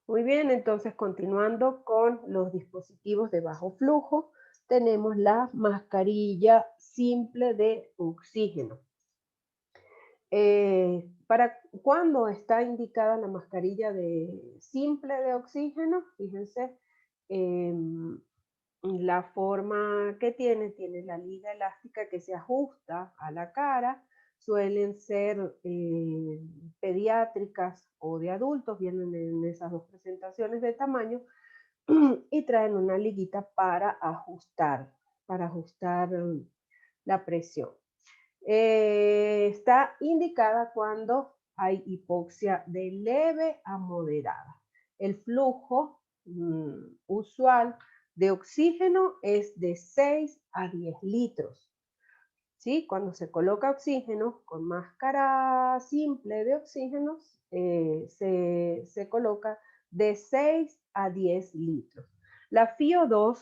Muy bien, entonces continuando con los dispositivos de bajo flujo, tenemos la mascarilla simple de oxígeno. ¿Para cuándo está indicada la mascarilla simple de oxígeno? Fíjense, em, la forma que tiene la liga elástica que se ajusta a la cara, suelen ser pediátricas o de adultos, vienen en esas dos presentaciones de tamaño y traen una liguita para ajustar la presión. Está indicada cuando hay hipoxia de leve a moderada. El flujo usual de oxígeno es de 6 a 10 litros. ¿Sí? Cuando se coloca oxígeno con máscara simple de oxígeno, se coloca de 6 a 10 litros. La FIO2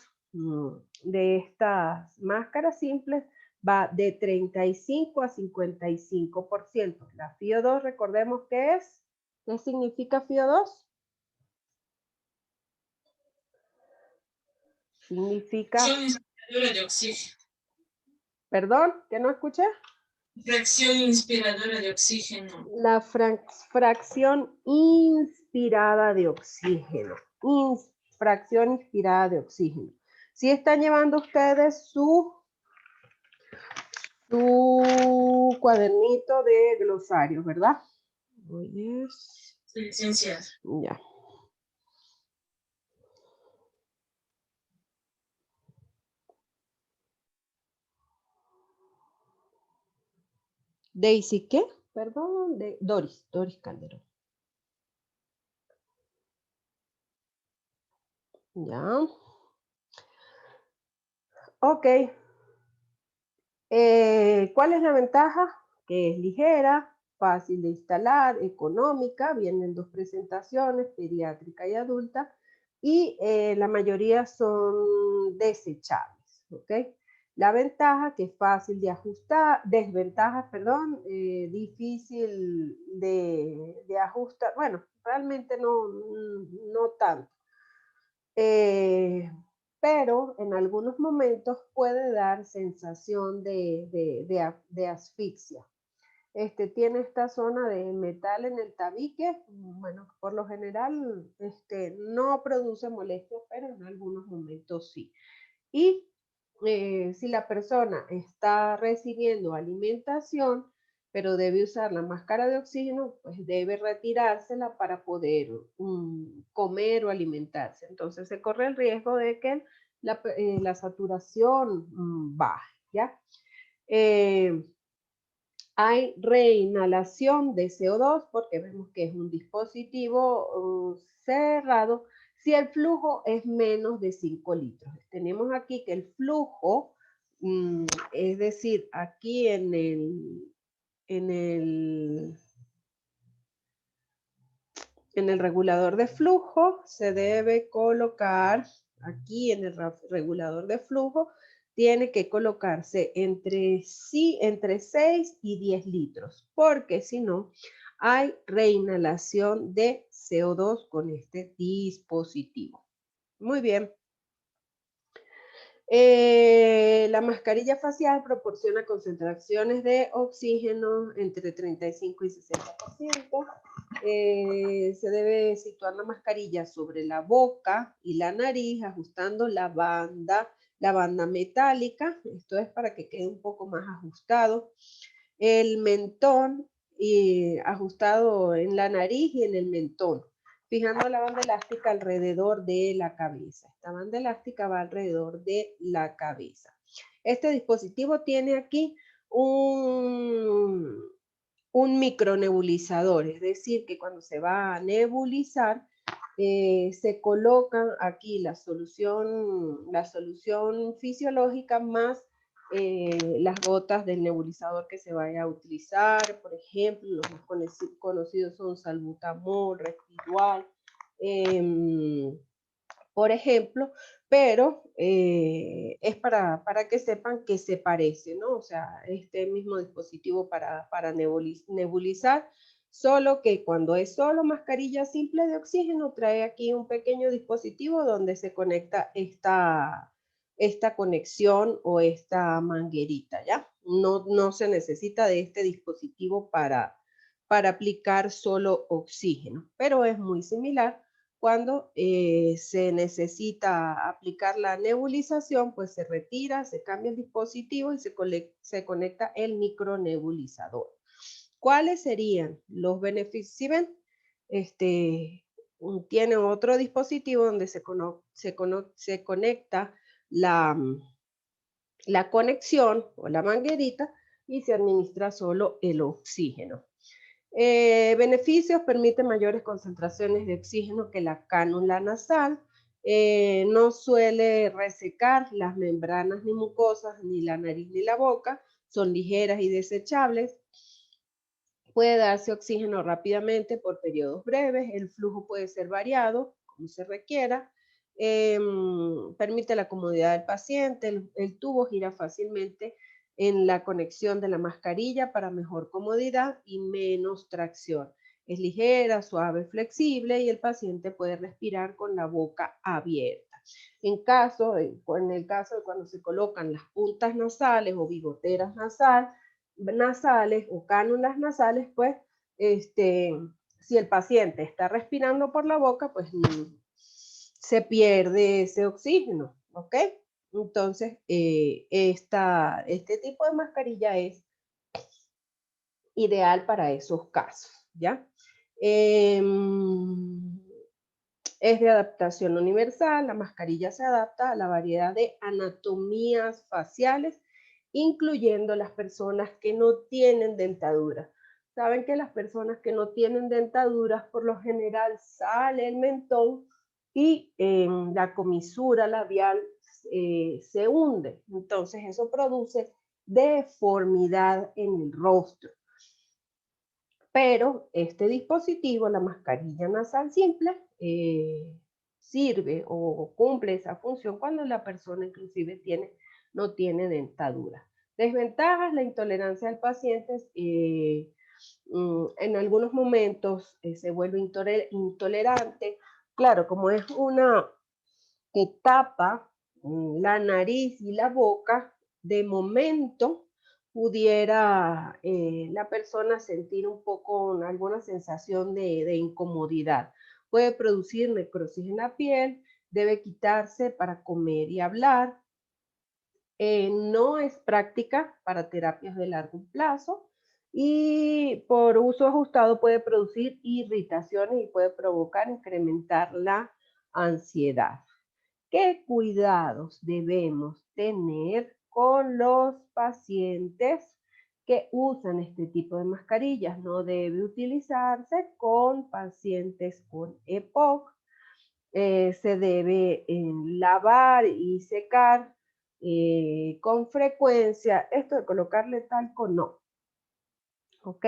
de estas máscaras simples va de 35 a 55%. La FIO2, recordemos qué es. ¿Qué significa FIO2? Significa... Fracción inspiradora de oxígeno. ¿Perdón? ¿Que no escuché? Fracción inspiradora de oxígeno. La fracción inspirada de oxígeno. Fracción inspirada de oxígeno. Si están llevando ustedes su cuadernito de glosario, ¿verdad? Sí, licenciada. Ya. Daisy, ¿qué? Perdón, Doris Calderón. Ya. Ok. ¿Cuál es la ventaja? Que es ligera, fácil de instalar, económica, vienen dos presentaciones, pediátrica y adulta, y la mayoría son desechables, ¿ok? La ventaja que es fácil de ajustar, desventaja, perdón, difícil de ajustar, bueno, realmente no tanto. Pero en algunos momentos puede dar sensación de asfixia. Tiene esta zona de metal en el tabique, bueno, por lo general no produce molestias, pero en algunos momentos sí. Y si la persona está recibiendo alimentación, pero debe usar la máscara de oxígeno, pues debe retirársela para poder comer o alimentarse. Entonces se corre el riesgo de que la saturación baje, ¿ya? Hay reinhalación de CO2 porque vemos que es un dispositivo cerrado si el flujo es menos de 5 litros. Tenemos aquí que el flujo, es decir, aquí en el regulador de flujo se debe colocar, aquí en el regulador de flujo, tiene que colocarse entre 6 y 10 litros, porque si no, hay reinhalación de CO2 con este dispositivo. Muy bien. La mascarilla facial proporciona concentraciones de oxígeno entre 35 y 60%. Se debe situar la mascarilla sobre la boca y la nariz, ajustando la banda metálica. Esto es para que quede un poco más ajustado. El mentón ajustado en la nariz y en el mentón, fijando la banda elástica alrededor de la cabeza. Esta banda elástica va alrededor de la cabeza. Este dispositivo tiene aquí un micronebulizador, es decir, que cuando se va a nebulizar, se colocan aquí la solución fisiológica más las gotas del nebulizador que se vaya a utilizar. Por ejemplo, los más conocidos son salbutamol, Respiritual, por ejemplo, pero es para que sepan que se parece, ¿no? O sea, este mismo dispositivo para nebulizar Solo que cuando es solo mascarilla simple de oxígeno, trae aquí un pequeño dispositivo donde se conecta esta conexión o esta manguerita, ¿ya? No se necesita de este dispositivo para aplicar solo oxígeno, pero es muy similar. Cuando se necesita aplicar la nebulización, pues se retira, se cambia el dispositivo y se conecta el micronebulizador. ¿Cuáles serían los beneficios? Si ven, tiene otro dispositivo donde se conecta la conexión o la manguerita y se administra solo el oxígeno. Beneficios: permite mayores concentraciones de oxígeno que la cánula nasal, no suele resecar las membranas ni mucosas, ni la nariz ni la boca, son ligeras y desechables, puede darse oxígeno rápidamente por periodos breves, el flujo puede ser variado, como se requiera, permite la comodidad del paciente, el tubo gira fácilmente en la conexión de la mascarilla para mejor comodidad y menos tracción. Es ligera, suave, flexible y el paciente puede respirar con la boca abierta. En el caso de cuando se colocan las puntas nasales o bigoteras nasales o cánulas nasales, pues si el paciente está respirando por la boca, pues se pierde ese oxígeno, ¿ok? Entonces, este tipo de mascarilla es ideal para esos casos, ¿ya? Es de adaptación universal, la mascarilla se adapta a la variedad de anatomías faciales, incluyendo las personas que no tienen dentadura. Saben que las personas que no tienen dentaduras, por lo general sale el mentón y la comisura labial se hunde. Entonces eso produce deformidad en el rostro. Pero este dispositivo, la mascarilla nasal simple, sirve o cumple esa función cuando la persona inclusive no tiene dentadura. Desventajas: la intolerancia del paciente, en algunos momentos se vuelve intolerante. Claro, como es una que tapa la nariz y la boca, de momento pudiera la persona sentir un poco alguna sensación de incomodidad. Puede producir necrosis en la piel, debe quitarse para comer y hablar. No es práctica para terapias de largo plazo y por uso ajustado puede producir irritaciones y puede provocar incrementar la ansiedad. ¿Qué cuidados debemos tener con los pacientes que usan este tipo de mascarillas? No debe utilizarse con pacientes con EPOC. Se debe lavar y secar con frecuencia. Esto de colocarle talco, no. ¿Ok?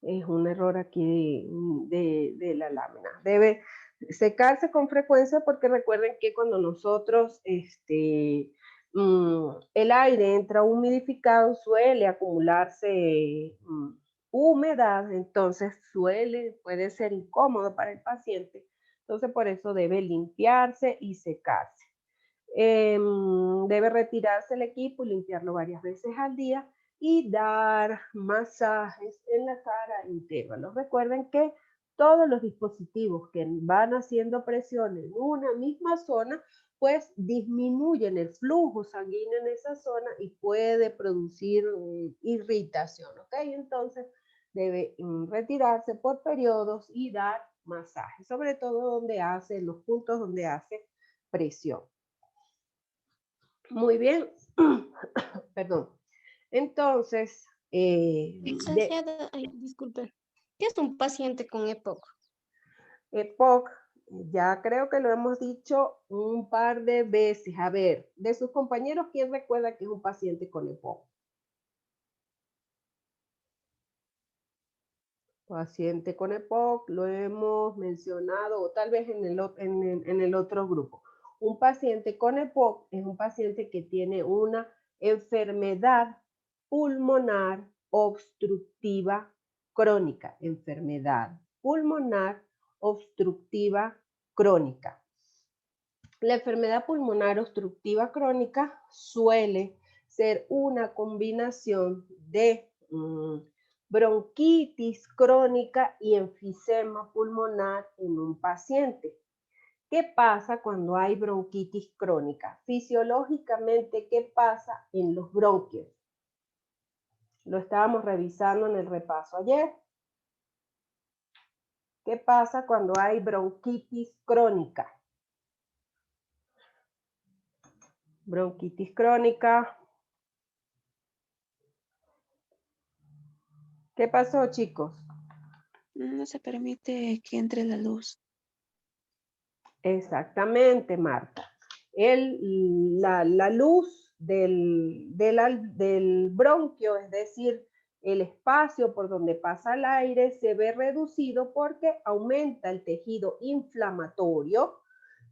Es un error aquí de la lámina. Debe secarse con frecuencia porque recuerden que cuando nosotros, el aire entra humidificado, suele acumularse humedad, entonces puede ser incómodo para el paciente. Entonces por eso debe limpiarse y secarse. Debe retirarse el equipo y limpiarlo varias veces al día y dar masajes en la cara a intervalos. Recuerden que todos los dispositivos que van haciendo presión en una misma zona, pues disminuyen el flujo sanguíneo en esa zona y puede producir irritación, ¿ok? Entonces debe retirarse por periodos y dar masajes, sobre todo los puntos donde hace presión. Muy bien, perdón. Entonces, Licenciada, disculpe, ¿qué es un paciente con EPOC? EPOC, ya creo que lo hemos dicho un par de veces. A ver, de sus compañeros, ¿quién recuerda que es un paciente con EPOC? Paciente con EPOC, lo hemos mencionado, o tal vez en el otro grupo. Un paciente con EPOC es un paciente que tiene una enfermedad pulmonar obstructiva crónica, enfermedad pulmonar obstructiva crónica. La enfermedad pulmonar obstructiva crónica suele ser una combinación de bronquitis crónica y enfisema pulmonar en un paciente. ¿Qué pasa cuando hay bronquitis crónica? Fisiológicamente, ¿qué pasa en los bronquios? Lo estábamos revisando en el repaso ayer. ¿Qué pasa cuando hay bronquitis crónica? Bronquitis crónica. ¿Qué pasó, chicos? No se permite que entre la luz. Exactamente, Marta. La luz del bronquio, es decir, el espacio por donde pasa el aire, se ve reducido porque aumenta el tejido inflamatorio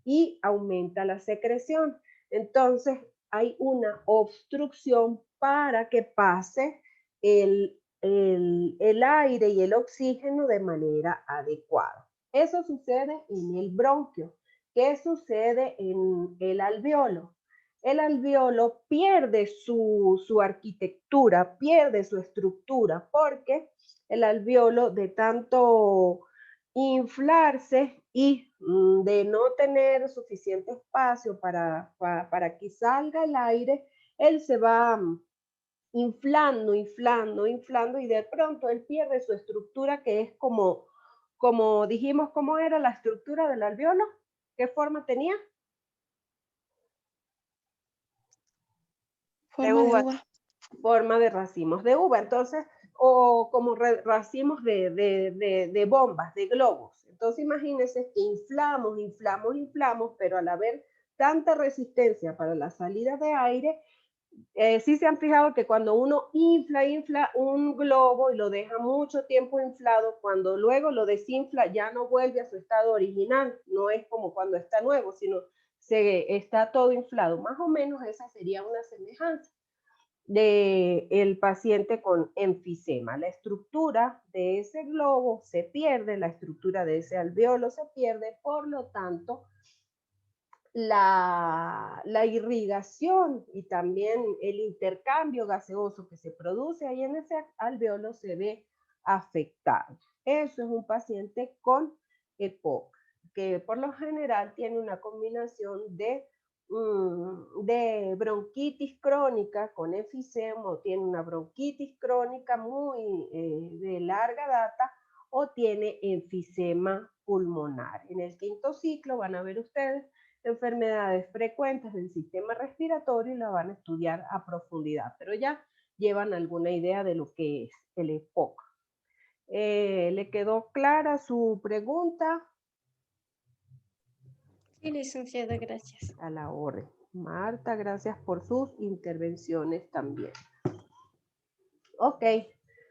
y aumenta la secreción. Entonces, hay una obstrucción para que pase el aire y el oxígeno de manera adecuada. Eso sucede en el bronquio. ¿Qué sucede en el alveolo? El alveolo pierde su arquitectura, pierde su estructura, porque el alveolo, de tanto inflarse y de no tener suficiente espacio para que salga el aire, él se va inflando y de pronto él pierde su estructura, que es como dijimos, ¿cómo era la estructura del alveolo? ¿Qué forma tenía? Forma de uva. Forma de racimos de uva. Entonces, o como racimos de bombas, de globos. Entonces, imagínense que inflamos, pero al haber tanta resistencia para la salida de aire, sí se han fijado que cuando uno infla un globo y lo deja mucho tiempo inflado, cuando luego lo desinfla ya no vuelve a su estado original, no es como cuando está nuevo, sino está todo inflado. Más o menos esa sería una semejanza del paciente con enfisema. La estructura de ese globo se pierde, la estructura de ese alveolo se pierde, por lo tanto, la irrigación y también el intercambio gaseoso que se produce ahí en ese alveolo se ve afectado. Eso es un paciente con EPOC, que por lo general tiene una combinación de bronquitis crónica con enfisema, o tiene una bronquitis crónica muy de larga data, o tiene enfisema pulmonar. En el quinto ciclo van a ver ustedes enfermedades frecuentes del sistema respiratorio y la van a estudiar a profundidad, pero ya llevan alguna idea de lo que es el EPOC. ¿Le quedó clara su pregunta? Sí, licenciada, gracias. A la orden. Marta, gracias por sus intervenciones también. Ok,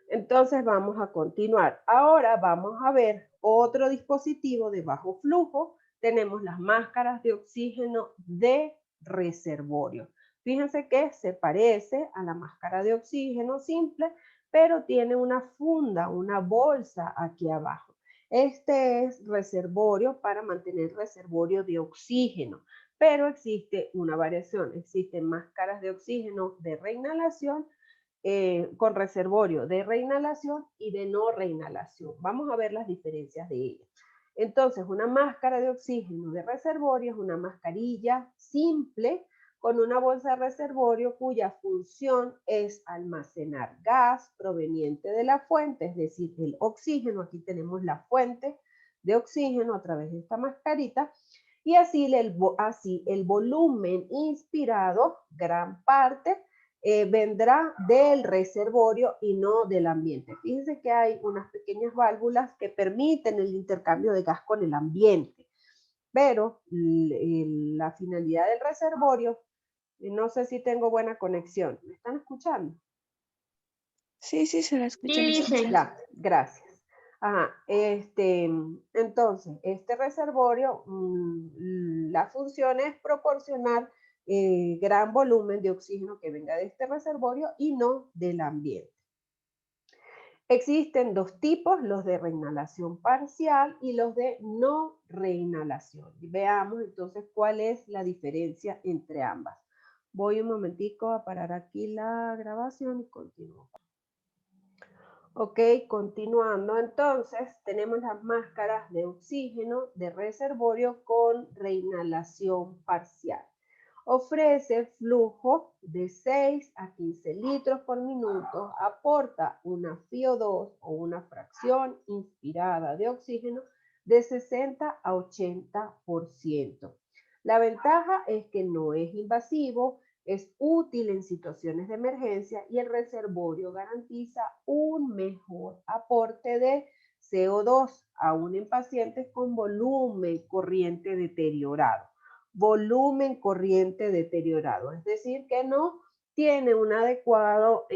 entonces vamos a continuar. Ahora vamos a ver otro dispositivo de bajo flujo. Tenemos las máscaras de oxígeno de reservorio. Fíjense que se parece a la máscara de oxígeno simple, pero tiene una funda, una bolsa aquí abajo. Este es reservorio para mantener reservorio de oxígeno, pero existe una variación. Existen máscaras de oxígeno de reinhalación con reservorio de reinhalación y de no reinhalación. Vamos a ver las diferencias de ellas. Entonces, una máscara de oxígeno de reservorio es una mascarilla simple con una bolsa de reservorio cuya función es almacenar gas proveniente de la fuente, es decir, el oxígeno. Aquí tenemos la fuente de oxígeno a través de esta mascarita, y así el volumen inspirado, gran parte, vendrá del reservorio y no del ambiente. Fíjense que hay unas pequeñas válvulas que permiten el intercambio de gas con el ambiente, pero la finalidad del reservorio, no sé si tengo buena conexión. ¿Me están escuchando? Sí, se la escucha. Sí, Ya, gracias. Ajá, entonces, este reservorio, la función es proporcionar gran volumen de oxígeno que venga de este reservorio y no del ambiente. Existen dos tipos, los de reinhalación parcial y los de no reinhalación. Veamos entonces cuál es la diferencia entre ambas. Voy un momentico a parar aquí la grabación y continúo. Ok, continuando entonces, tenemos las máscaras de oxígeno de reservorio con reinhalación parcial. Ofrece flujo de 6 a 15 litros por minuto, aporta una FiO2 o una fracción inspirada de oxígeno de 60 a 80%. La ventaja es que no es invasivo, es útil en situaciones de emergencia y el reservorio garantiza un mejor aporte de CO2, aún en pacientes con volumen corriente deteriorado. Volumen corriente deteriorado, es decir, que no tiene un adecuado,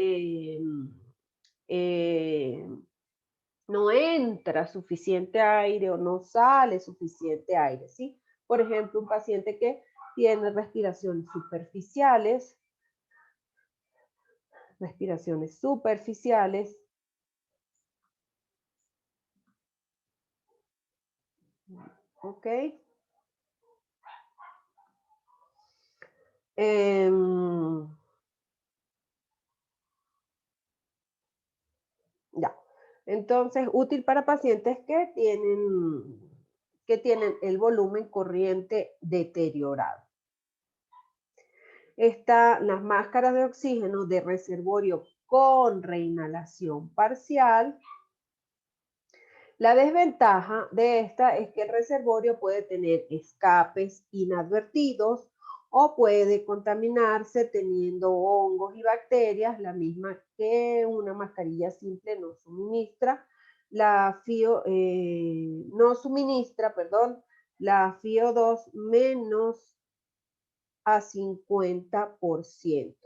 no entra suficiente aire o no sale suficiente aire, ¿sí? Por ejemplo, un paciente que tiene respiraciones superficiales, ¿ok? Ya. Entonces, útil para pacientes que tienen el volumen corriente deteriorado. Están las máscaras de oxígeno de reservorio con reinhalación parcial. La desventaja de esta es que el reservorio puede tener escapes inadvertidos o puede contaminarse teniendo hongos y bacterias, la misma que una mascarilla simple no suministra. La la FiO2 menos a 50%.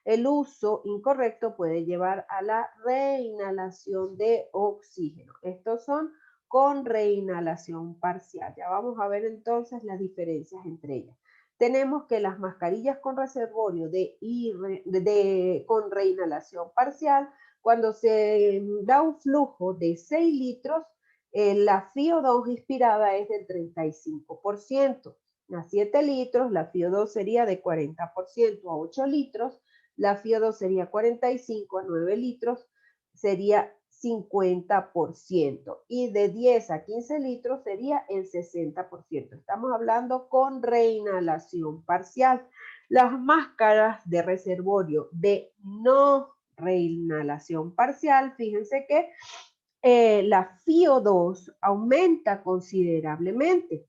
El uso incorrecto puede llevar a la reinhalación de oxígeno. Estos son con reinhalación parcial. Ya vamos a ver entonces las diferencias entre ellas. Tenemos que las mascarillas con reservorio con reinhalación parcial, cuando se da un flujo de 6 litros, la FiO2 inspirada es del 35%. A 7 litros, la FiO2 sería de 40%, a 8 litros, la FiO2 sería 45, a 9 litros sería 50%, y de 10 a 15 litros sería el 60%. Estamos hablando con reinhalación parcial. Las máscaras de reservorio de no reinhalación parcial, fíjense que la FiO2 aumenta considerablemente.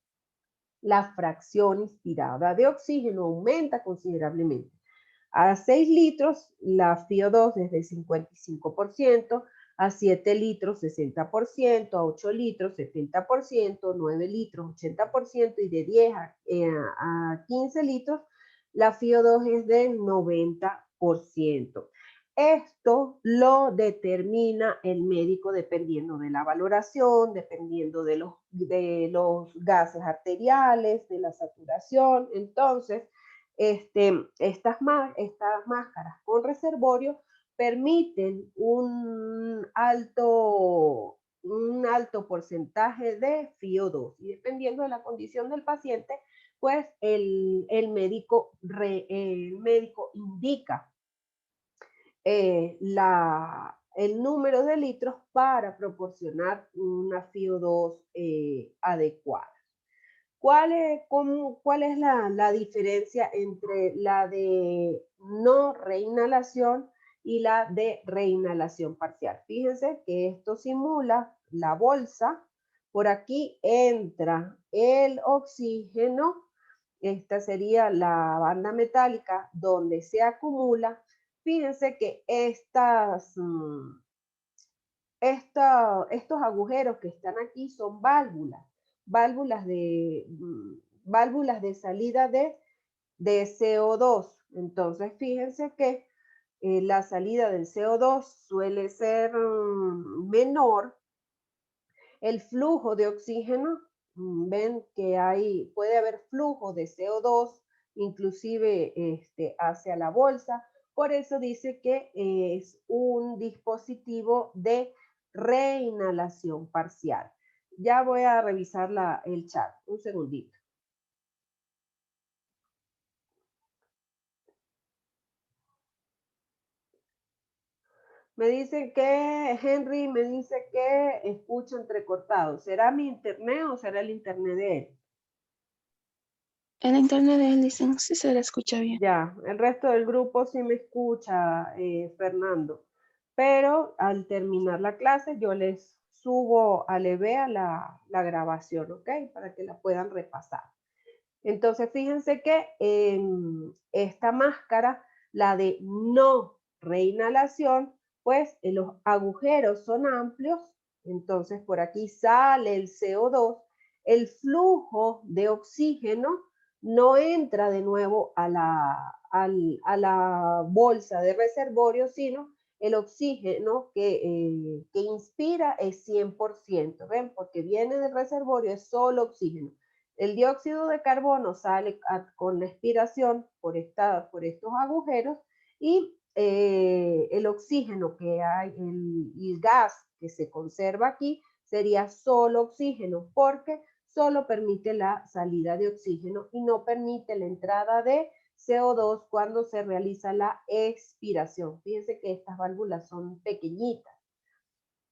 La fracción inspirada de oxígeno aumenta considerablemente. A 6 litros, la FiO2 es del 55%, a 7 litros, 60%, a 8 litros, 70%, 9 litros, 80%, y de 10 a 15 litros, la FiO2 es del 90%. Esto lo determina el médico dependiendo de la valoración, dependiendo de los gases arteriales, de la saturación. Entonces, estas máscaras con reservorio permiten un alto porcentaje de FiO2, y dependiendo de la condición del paciente, pues el médico indica el número de litros para proporcionar una FiO2 adecuada. ¿Cuál es la diferencia entre la de no reinhalación y la de reinhalación parcial? Fíjense que esto simula la bolsa. Por aquí entra el oxígeno. Esta sería la banda metálica donde se acumula. Fíjense que estos agujeros que están aquí son válvulas de salida de CO2. Entonces, fíjense que la salida del CO2 suele ser menor. El flujo de oxígeno, ven que puede haber flujo de CO2, inclusive hacia la bolsa. Por eso dice que es un dispositivo de reinhalación parcial. Ya voy a revisar el chat, un segundito. Me dice que, Henry me dice que escucha entrecortado. ¿Será mi internet o será el internet de él? El internet de él dicen, sí se le escucha bien. Ya, el resto del grupo sí me escucha, Fernando. Pero al terminar la clase yo les subo a EVEA la grabación, ¿ok? Para que la puedan repasar. Entonces, fíjense que esta máscara, la de no reinhalación, pues los agujeros son amplios, entonces por aquí sale el CO2, el flujo de oxígeno no entra de nuevo a la bolsa de reservorio, sino el oxígeno que inspira es 100%, ¿ven? Porque viene del reservorio, es solo oxígeno. El dióxido de carbono sale con la expiración por estos agujeros y el oxígeno que hay, el gas que se conserva aquí sería solo oxígeno porque solo permite la salida de oxígeno y no permite la entrada de CO2 cuando se realiza la expiración. Fíjense que estas válvulas son pequeñitas.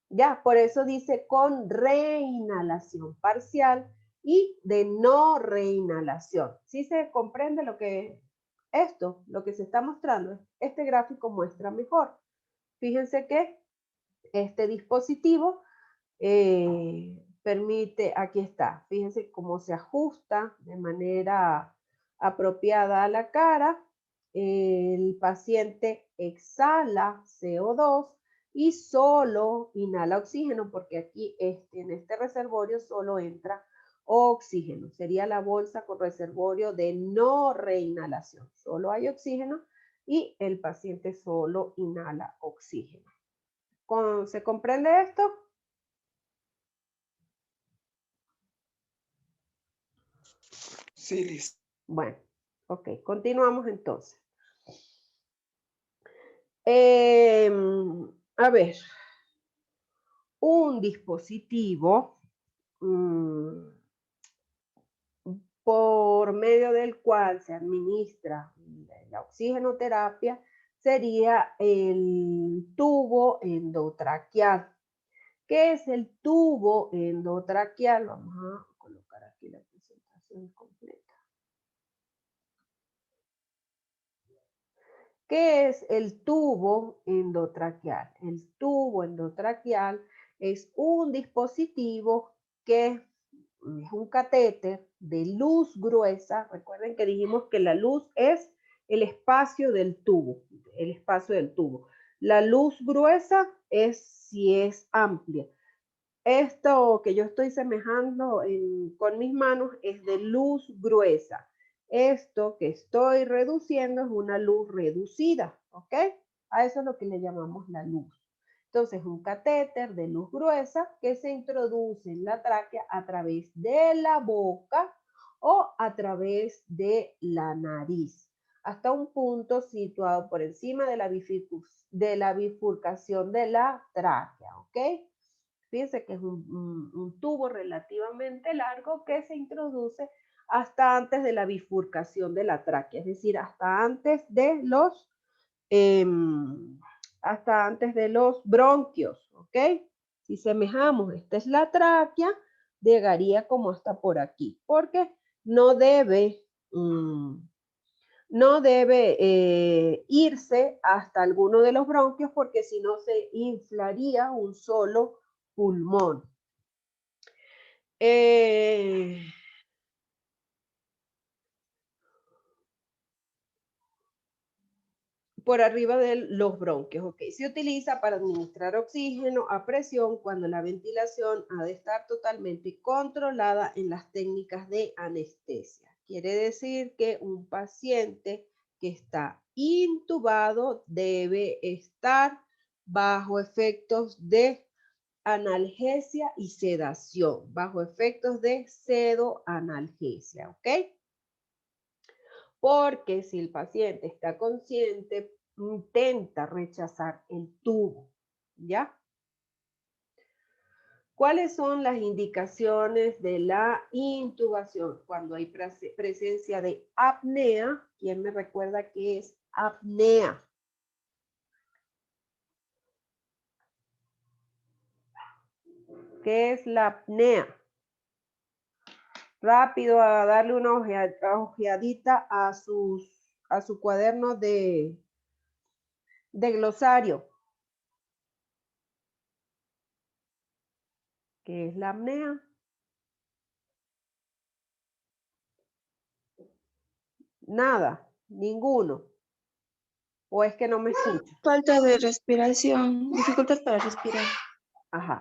Ya, por eso dice con reinhalación parcial y de no reinhalación. ¿Sí se comprende lo que lo que se está mostrando? Este gráfico muestra mejor. Fíjense que este dispositivo permite, aquí está, fíjense cómo se ajusta de manera apropiada a la cara. El paciente exhala CO2 y solo inhala oxígeno, porque aquí en este reservorio solo entra oxígeno. Sería la bolsa con reservorio de no reinhalación. Solo hay oxígeno y el paciente solo inhala oxígeno. ¿Se comprende esto? Sí, listo. Bueno, ok, continuamos entonces. A ver, un dispositivo por medio del cual se administra la oxigenoterapia sería el tubo endotraqueal. ¿Qué es el tubo endotraqueal? Vamos a colocar aquí la presentación completa. ¿Qué es el tubo endotraqueal? El tubo endotraqueal es un dispositivo que es un catéter de luz gruesa. Recuerden que dijimos que la luz es el espacio del tubo, el espacio del tubo. La luz gruesa es si es amplia. Esto que yo estoy semejando con mis manos es de luz gruesa. Esto que estoy reduciendo es una luz reducida, ¿ok? A eso es lo que le llamamos la luz. Entonces, un catéter de luz gruesa que se introduce en la tráquea a través de la boca o a través de la nariz, hasta un punto situado por encima de la bifurcación de la tráquea, ¿ok? Fíjense que es un tubo relativamente largo que se introduce hasta antes de la bifurcación de la tráquea, es decir, hasta antes de los bronquios, ¿ok? Si semejamos, esta es la tráquea, llegaría como hasta por aquí, porque no debe irse hasta alguno de los bronquios, porque si no se inflaría un solo pulmón. Por arriba de los bronquios, ok. Se utiliza para administrar oxígeno a presión cuando la ventilación ha de estar totalmente controlada en las técnicas de anestesia. Quiere decir que un paciente que está intubado debe estar bajo efectos de analgesia y sedación, bajo efectos de sedoanalgesia, ¿ok? Porque si el paciente está consciente, intenta rechazar el tubo, ¿ya? ¿Cuáles son las indicaciones de la intubación? Cuando hay presencia de apnea. ¿Quién me recuerda qué es apnea? ¿Qué es la apnea? Rápido a darle una ojeadita a su cuaderno de glosario. ¿Qué es la apnea? Nada, ninguno. ¿O es que no me escucha? Falta de respiración, dificultad para respirar. Ajá.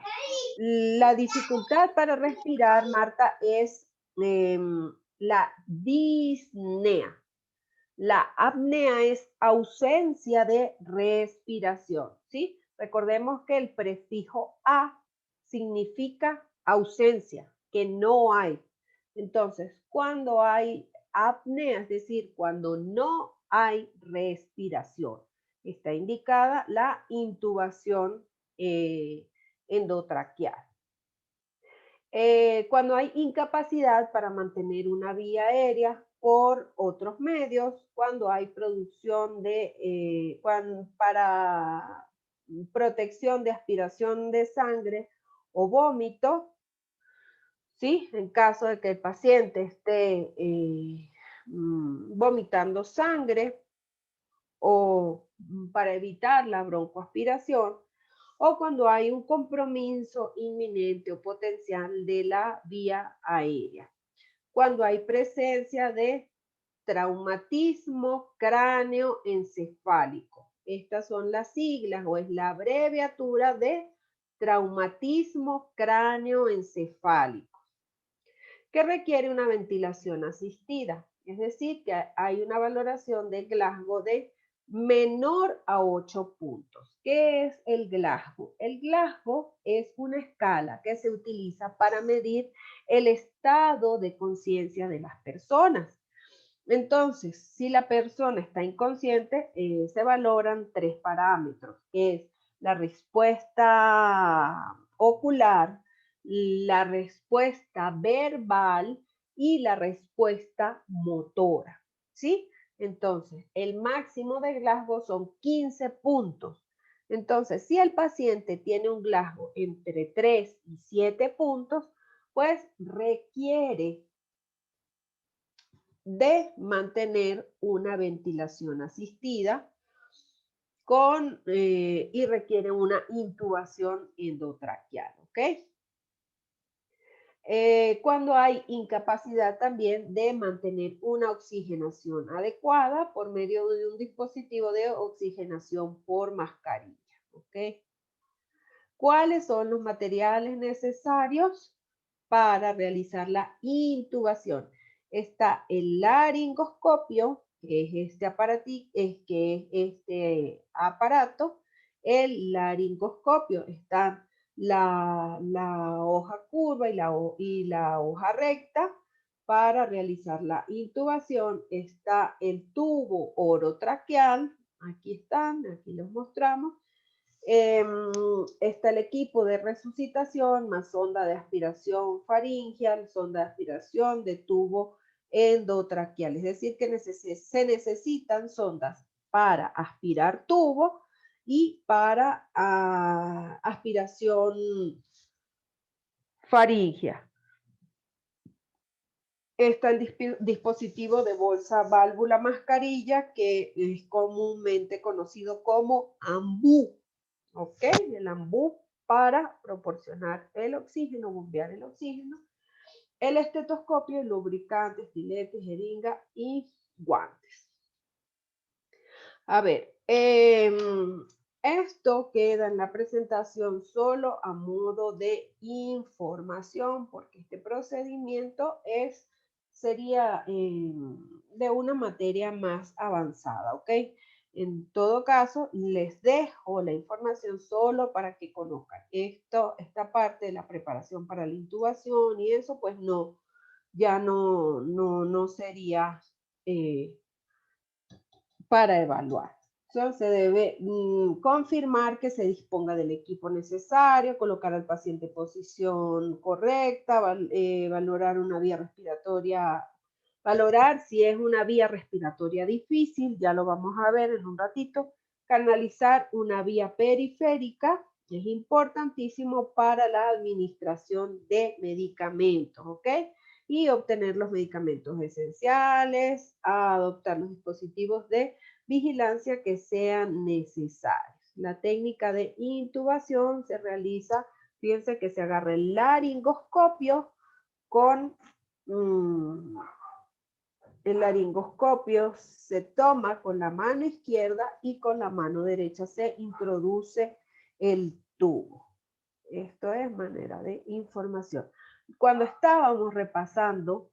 La dificultad para respirar, Marta, es la disnea. La apnea es ausencia de respiración, ¿sí? Recordemos que el prefijo a significa ausencia, que no hay. Entonces, cuando hay apnea, es decir, cuando no hay respiración, está indicada la intubación endotraqueal. Cuando hay incapacidad para mantener una vía aérea por otros medios, cuando hay producción de, para protección de aspiración de sangre o vómito, ¿sí? En caso de que el paciente esté vomitando sangre o para evitar la broncoaspiración, o cuando hay un compromiso inminente o potencial de la vía aérea. Cuando hay presencia de traumatismo cráneoencefálico. Estas son las siglas o es la abreviatura de traumatismo cráneoencefálico, que requiere una ventilación asistida. Es decir, que hay una valoración de Glasgow de menor a 8 puntos. ¿Qué es el Glasgow? El Glasgow es una escala que se utiliza para medir el estado de conciencia de las personas. Entonces, si la persona está inconsciente, se valoran 3 parámetros, que es la respuesta ocular, la respuesta verbal y la respuesta motora, ¿sí? Entonces, el máximo de Glasgow son 15 puntos. Entonces, si el paciente tiene un Glasgow entre 3 y 7 puntos, pues requiere de mantener una ventilación asistida y requiere una intubación endotraqueal, ¿ok? Cuando hay incapacidad también de mantener una oxigenación adecuada por medio de un dispositivo de oxigenación por mascarilla, ¿ok? ¿Cuáles son los materiales necesarios para realizar la intubación? Está el laringoscopio, que es este aparato, el laringoscopio, está la hoja curva y la hoja recta. Para realizar la intubación está el tubo orotraqueal, aquí están, aquí los mostramos. Está el equipo de resucitación más sonda de aspiración faringeal, sonda de aspiración de tubo endotraqueal. Es decir, que se necesitan sondas para aspirar tubo y para aspiración faríngea. Está el dispositivo de bolsa válvula mascarilla, que es comúnmente conocido como AMBU. ¿Ok? El AMBU para proporcionar el oxígeno, bombear el oxígeno. El estetoscopio, lubricante, estilete, jeringa y guantes. A ver, esto queda en la presentación solo a modo de información, porque este procedimiento sería de una materia más avanzada, ¿ok? En todo caso, les dejo la información solo para que conozcan. Esta parte de la preparación para la intubación y eso, pues no, ya no sería para evaluar, Se debe confirmar que se disponga del equipo necesario, colocar al paciente en posición correcta, valorar una vía respiratoria, valorar si es una vía respiratoria difícil, ya lo vamos a ver en un ratito, canalizar una vía periférica, es importantísimo para la administración de medicamentos, ¿ok? Y obtener los medicamentos esenciales, adoptar los dispositivos de vigilancia que sean necesarios. La técnica de intubación se realiza, fíjense que se agarra el laringoscopio con el laringoscopio se toma con la mano izquierda y con la mano derecha se introduce el tubo. Esto es manera de información. Cuando estábamos repasando,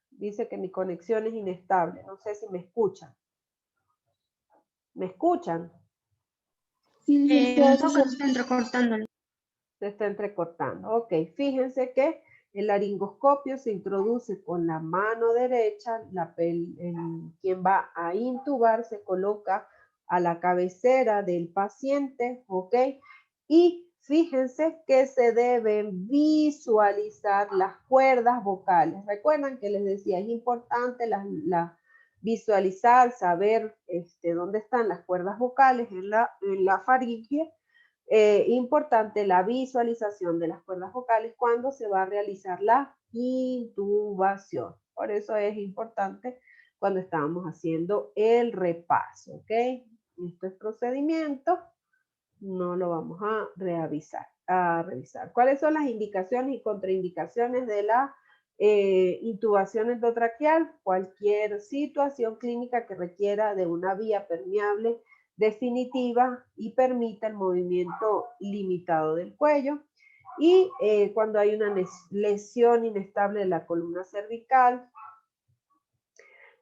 dice que mi conexión es inestable. No sé si me escuchan. ¿Me escuchan? Sí, No, se está entrecortando. Se está entrecortando. Ok, fíjense que el laringoscopio se introduce con la mano derecha, quien va a intubar se coloca a la cabecera del paciente, ok, y fíjense que se deben visualizar las cuerdas vocales. Recuerdan que les decía, es importante visualizar, saber dónde están las cuerdas vocales en la faringe. Importante la visualización de las cuerdas vocales cuando se va a realizar la intubación. Por eso es importante cuando estábamos haciendo el repaso, ¿ok? Esto es procedimiento, no lo vamos a revisar. ¿Cuáles son las indicaciones y contraindicaciones de la intubación endotraqueal? Cualquier situación clínica que requiera de una vía permeable definitiva y permita el movimiento limitado del cuello. Y cuando hay una lesión inestable de la columna cervical,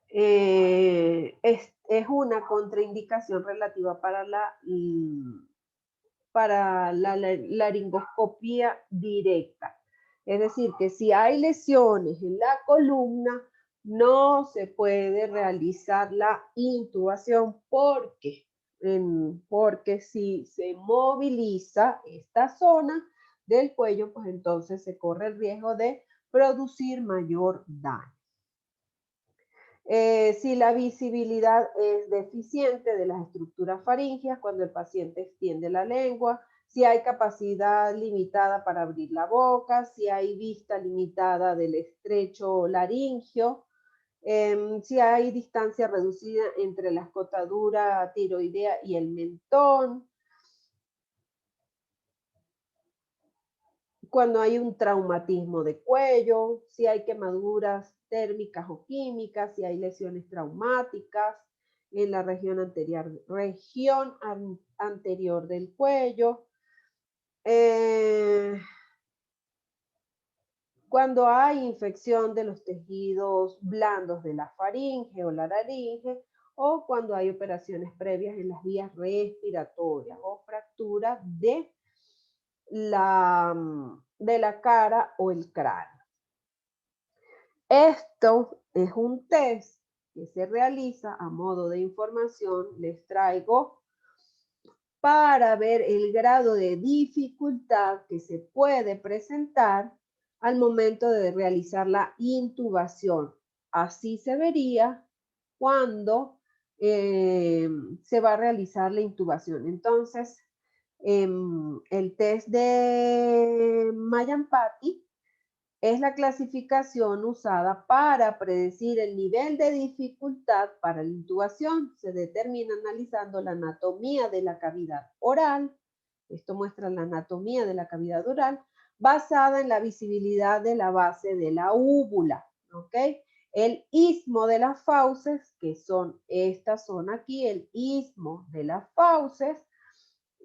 es una contraindicación relativa para la laringoscopía directa. Es decir, que si hay lesiones en la columna, no se puede realizar la intubación porque si se moviliza esta zona del cuello, pues entonces se corre el riesgo de producir mayor daño. Si la visibilidad es deficiente de las estructuras faríngeas cuando el paciente extiende la lengua, si hay capacidad limitada para abrir la boca, si hay vista limitada del estrecho laringio, si hay distancia reducida entre la escotadura tiroidea y el mentón, cuando hay un traumatismo de cuello, si hay quemaduras térmicas o químicas, si hay lesiones traumáticas en la región anterior del cuello, cuando hay infección de los tejidos blandos de la faringe o la laringe, o cuando hay operaciones previas en las vías respiratorias o fractura de la cara o el cráneo. Esto es un test que se realiza a modo de información, les traigo, para ver el grado de dificultad que se puede presentar al momento de realizar la intubación. Así se vería cuando se va a realizar la intubación. Entonces, el test de Mallampati es la clasificación usada para predecir el nivel de dificultad para la intubación. Se determina analizando la anatomía de la cavidad oral. Esto muestra la anatomía de la cavidad oral basada en la visibilidad de la base de la úvula. ¿Ok? El istmo de las fauces, que son esta zona aquí, el istmo de las fauces,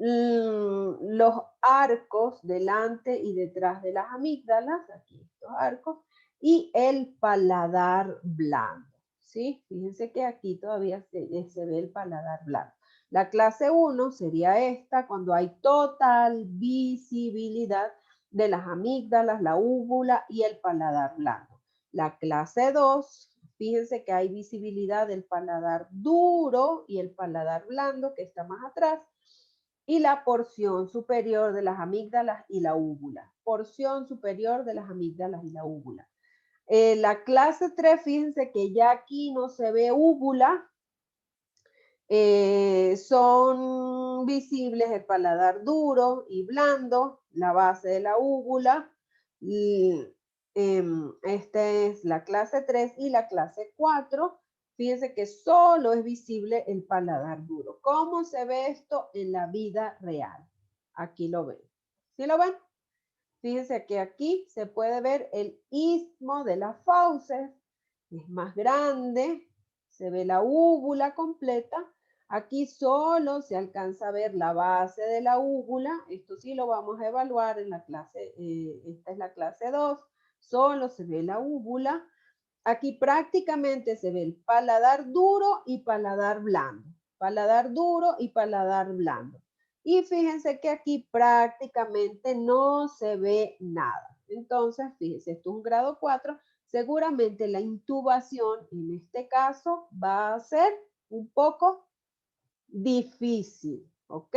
los arcos delante y detrás de las amígdalas, aquí estos arcos, y el paladar blando, ¿sí? Fíjense que aquí todavía se ve el paladar blando. La clase 1 sería esta, cuando hay total visibilidad de las amígdalas, la úvula y el paladar blando. La clase 2, Fíjense que hay visibilidad del paladar duro y el paladar blando que está más atrás y la porción superior de las amígdalas y la úvula. Porción superior de las amígdalas y la úvula. La clase 3, fíjense que ya aquí no se ve úvula. Son visibles el paladar duro y blando, la base de la úvula. Esta es la clase 3 y la clase 4. Fíjense que solo es visible el paladar duro. ¿Cómo se ve esto en la vida real? Aquí lo ven. ¿Sí lo ven? Fíjense que aquí se puede ver el istmo de las fauces. Es más grande. Se ve la úvula completa. Aquí solo se alcanza a ver la base de la úvula. Esto sí lo vamos a evaluar en la clase, esta es la clase 2. Solo se ve la úvula. Aquí prácticamente se ve el paladar duro y paladar blando. Paladar duro y paladar blando. Y fíjense que aquí prácticamente no se ve nada. Entonces, fíjense, esto es un grado 4. Seguramente la intubación en este caso va a ser un poco difícil, ¿ok?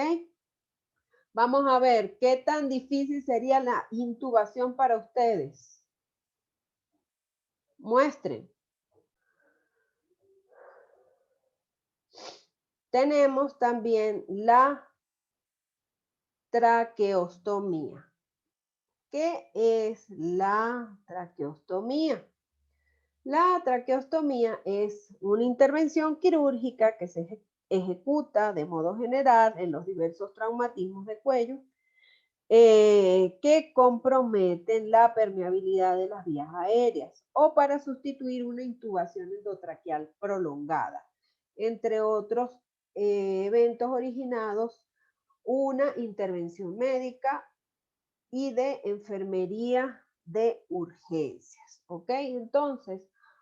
Vamos a ver qué tan difícil sería la intubación para ustedes. Muestren. Tenemos también la traqueostomía. ¿Qué es la traqueostomía? La traqueostomía es una intervención quirúrgica que se ejecuta de modo general en los diversos traumatismos de cuello que comprometen la permeabilidad de las vías aéreas o para sustituir una intubación endotraqueal prolongada. Entre otros eventos originados, una intervención médica y de enfermería de urgencias, ¿ok? Entonces,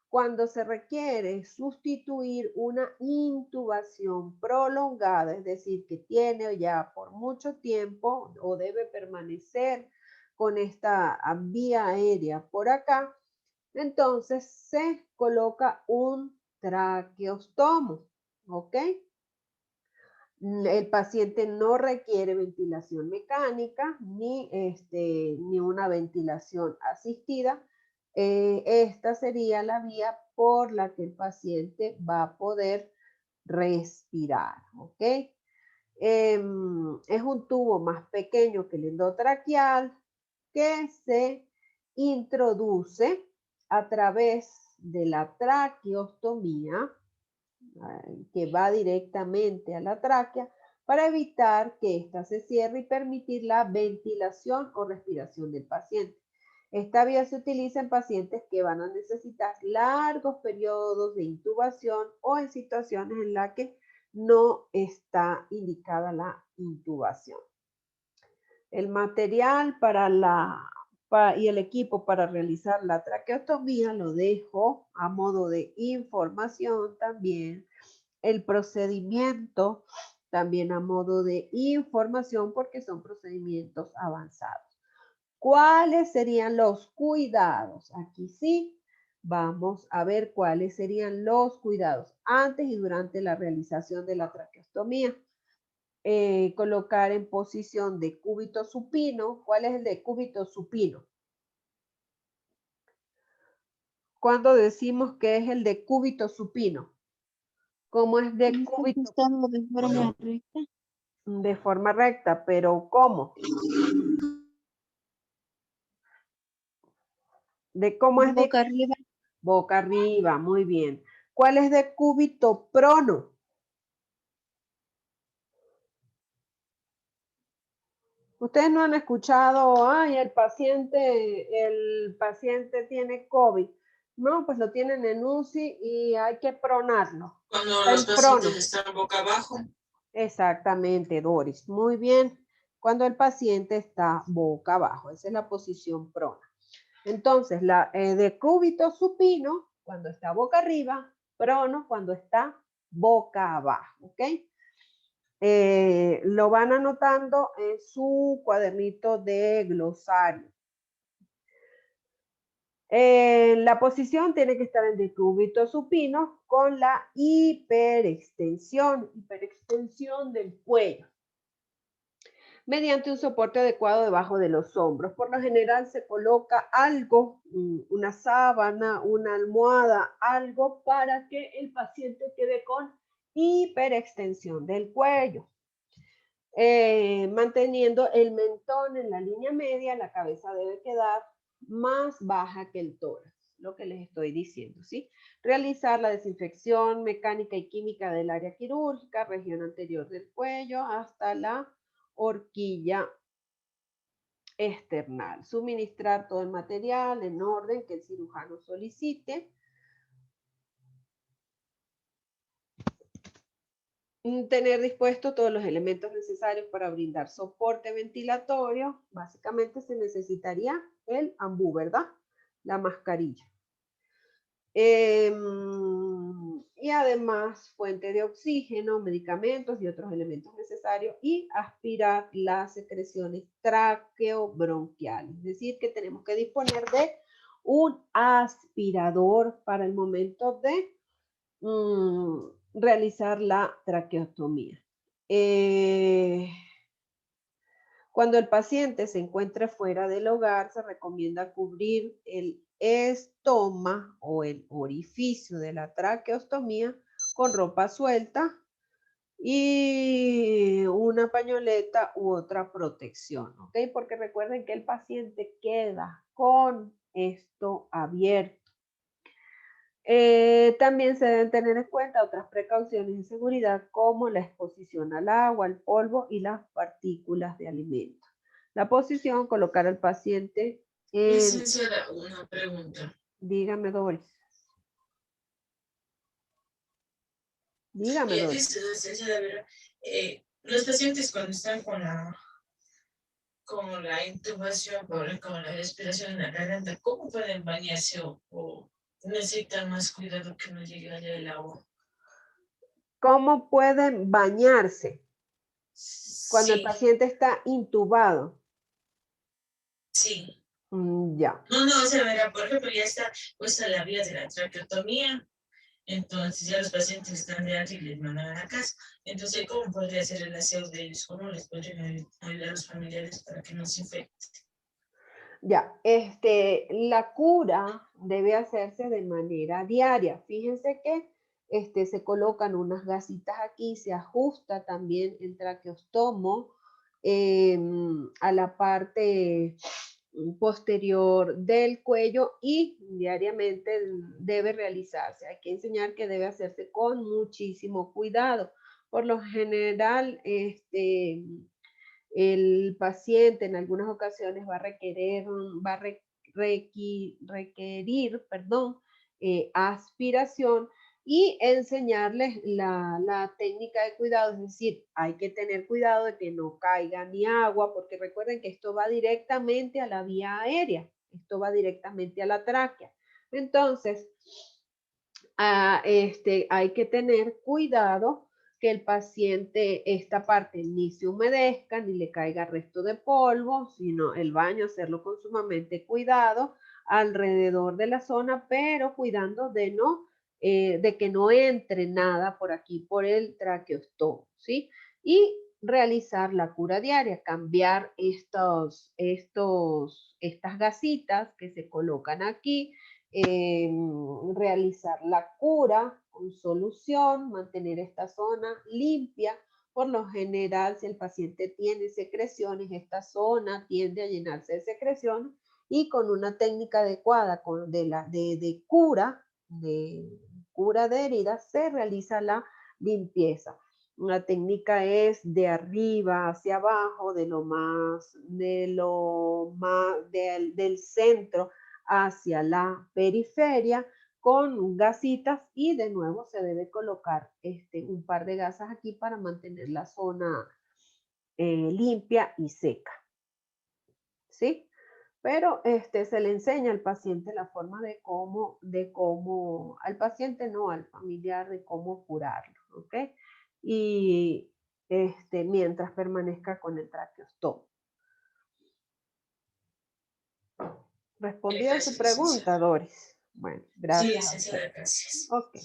cuando se requiere sustituir una intubación prolongada, es decir, que tiene ya por mucho tiempo o debe permanecer con esta vía aérea por acá, entonces se coloca un traqueostomo, ¿ok? El paciente no requiere ventilación mecánica ni una ventilación asistida. Esta sería la vía por la que el paciente va a poder respirar, ¿ok? Es un tubo más pequeño que el endotraqueal que se introduce a través de la traqueostomía, que va directamente a la tráquea para evitar que ésta se cierre y permitir la ventilación o respiración del paciente. Esta vía se utiliza en pacientes que van a necesitar largos periodos de intubación o en situaciones en las que no está indicada la intubación. El material y el equipo para realizar la traqueostomía lo dejo a modo de información también. El procedimiento también a modo de información porque son procedimientos avanzados. ¿Cuáles serían los cuidados? Aquí sí, vamos a ver cuáles serían los cuidados antes y durante la realización de la traqueostomía. Colocar en posición de cúbito supino. ¿Cuál es el de cúbito supino? ¿Cuándo decimos que es el de cúbito supino? ¿Cómo es de cúbito? De forma recta. De forma recta, pero ¿cómo? ¿De cómo es de Boca arriba. boca arriba? Muy bien. ¿Cuál es de cúbito prono? Ustedes no han escuchado, ay, el paciente tiene COVID. No, pues lo tienen en UCI y hay que pronarlo. Cuando los pacientes están boca abajo. Exactamente, Doris. Muy bien. Cuando el paciente está boca abajo. Esa es la posición prona. Entonces, la de cúbito supino, cuando está boca arriba, prono, cuando está boca abajo. ¿Ok? Lo van anotando en su cuadernito de glosario. La posición tiene que estar en decúbito supino con la hiperextensión del cuello, mediante un soporte adecuado debajo de los hombros. Por lo general se coloca algo, una sábana, una almohada, algo para que el paciente quede con hiperextensión del cuello. Manteniendo el mentón en la línea media, la cabeza debe quedar más baja que el tórax, lo que les estoy diciendo, ¿sí? Realizar la desinfección mecánica y química del área quirúrgica, región anterior del cuello hasta la horquilla external. Suministrar todo el material en orden que el cirujano solicite. Tener dispuestos todos los elementos necesarios para brindar soporte ventilatorio. Básicamente se necesitaría el ambú, ¿verdad? La mascarilla. Y además fuente de oxígeno, medicamentos y otros elementos necesarios y aspirar las secreciones traqueobronquiales. Es decir, que tenemos que disponer de un aspirador para el momento de realizar la traqueostomía. Cuando el paciente se encuentre fuera del hogar, se recomienda cubrir el estoma o el orificio de la traqueostomía con ropa suelta y una pañoleta u otra protección, ¿ok? Porque recuerden que el paciente queda con esto abierto. También se deben tener en cuenta otras precauciones de seguridad como la exposición al agua, al polvo y las partículas de alimento. La posición, colocar al paciente en... Licenciada, una pregunta. Dígame, Doris. Dígame, Doris. Licenciada, los pacientes cuando están con la intubación, con la respiración en la garganta, ¿cómo pueden bañarse o necesitan más cuidado que no llegue allá el agua? ¿Cómo pueden bañarse cuando el paciente está intubado? Sí. Ya. No, o sea, verá, por ejemplo, ya está puesta la vía de la traqueotomía, entonces ya los pacientes están de alta y les mandan a la casa. Entonces, ¿cómo podría ser el aseo de ellos? ¿Cómo les podrían ayudar a los familiares para que no se infecten? Ya, la cura debe hacerse de manera diaria. Fíjense que se colocan unas gasitas aquí, se ajusta también el traqueostomo a la parte posterior del cuello y diariamente debe realizarse. Hay que enseñar que debe hacerse con muchísimo cuidado. Por lo general, el paciente en algunas ocasiones va a requerir, aspiración y enseñarles la técnica de cuidado, es decir, hay que tener cuidado de que no caiga ni agua, porque recuerden que esto va directamente a la vía aérea, esto va directamente a la tráquea. Entonces, hay que tener cuidado que el paciente, esta parte ni se humedezca, ni le caiga resto de polvo, sino el baño hacerlo con sumamente cuidado alrededor de la zona, pero cuidando de que no entre nada por aquí, por el traqueostomo, ¿sí? Y realizar la cura diaria, cambiar estas gasitas que se colocan aquí, realizar la cura con solución, mantener esta zona limpia. Por lo general, si el paciente tiene secreciones, esta zona tiende a llenarse de secreciones y con una técnica adecuada de cura de heridas se realiza la limpieza. La técnica es de arriba hacia abajo, del centro hacia la periferia con gasitas y de nuevo se debe colocar un par de gasas aquí para mantener la zona limpia y seca. ¿Sí? Pero se le enseña al paciente la forma al paciente no, al familiar, de cómo curarlo, ¿ok? Y mientras permanezca con el traqueostomo. ¿Respondió su Gracias, pregunta, licenciada. Doris? Bueno, Sí, gracias a licenciada, usted. gracias. Ok.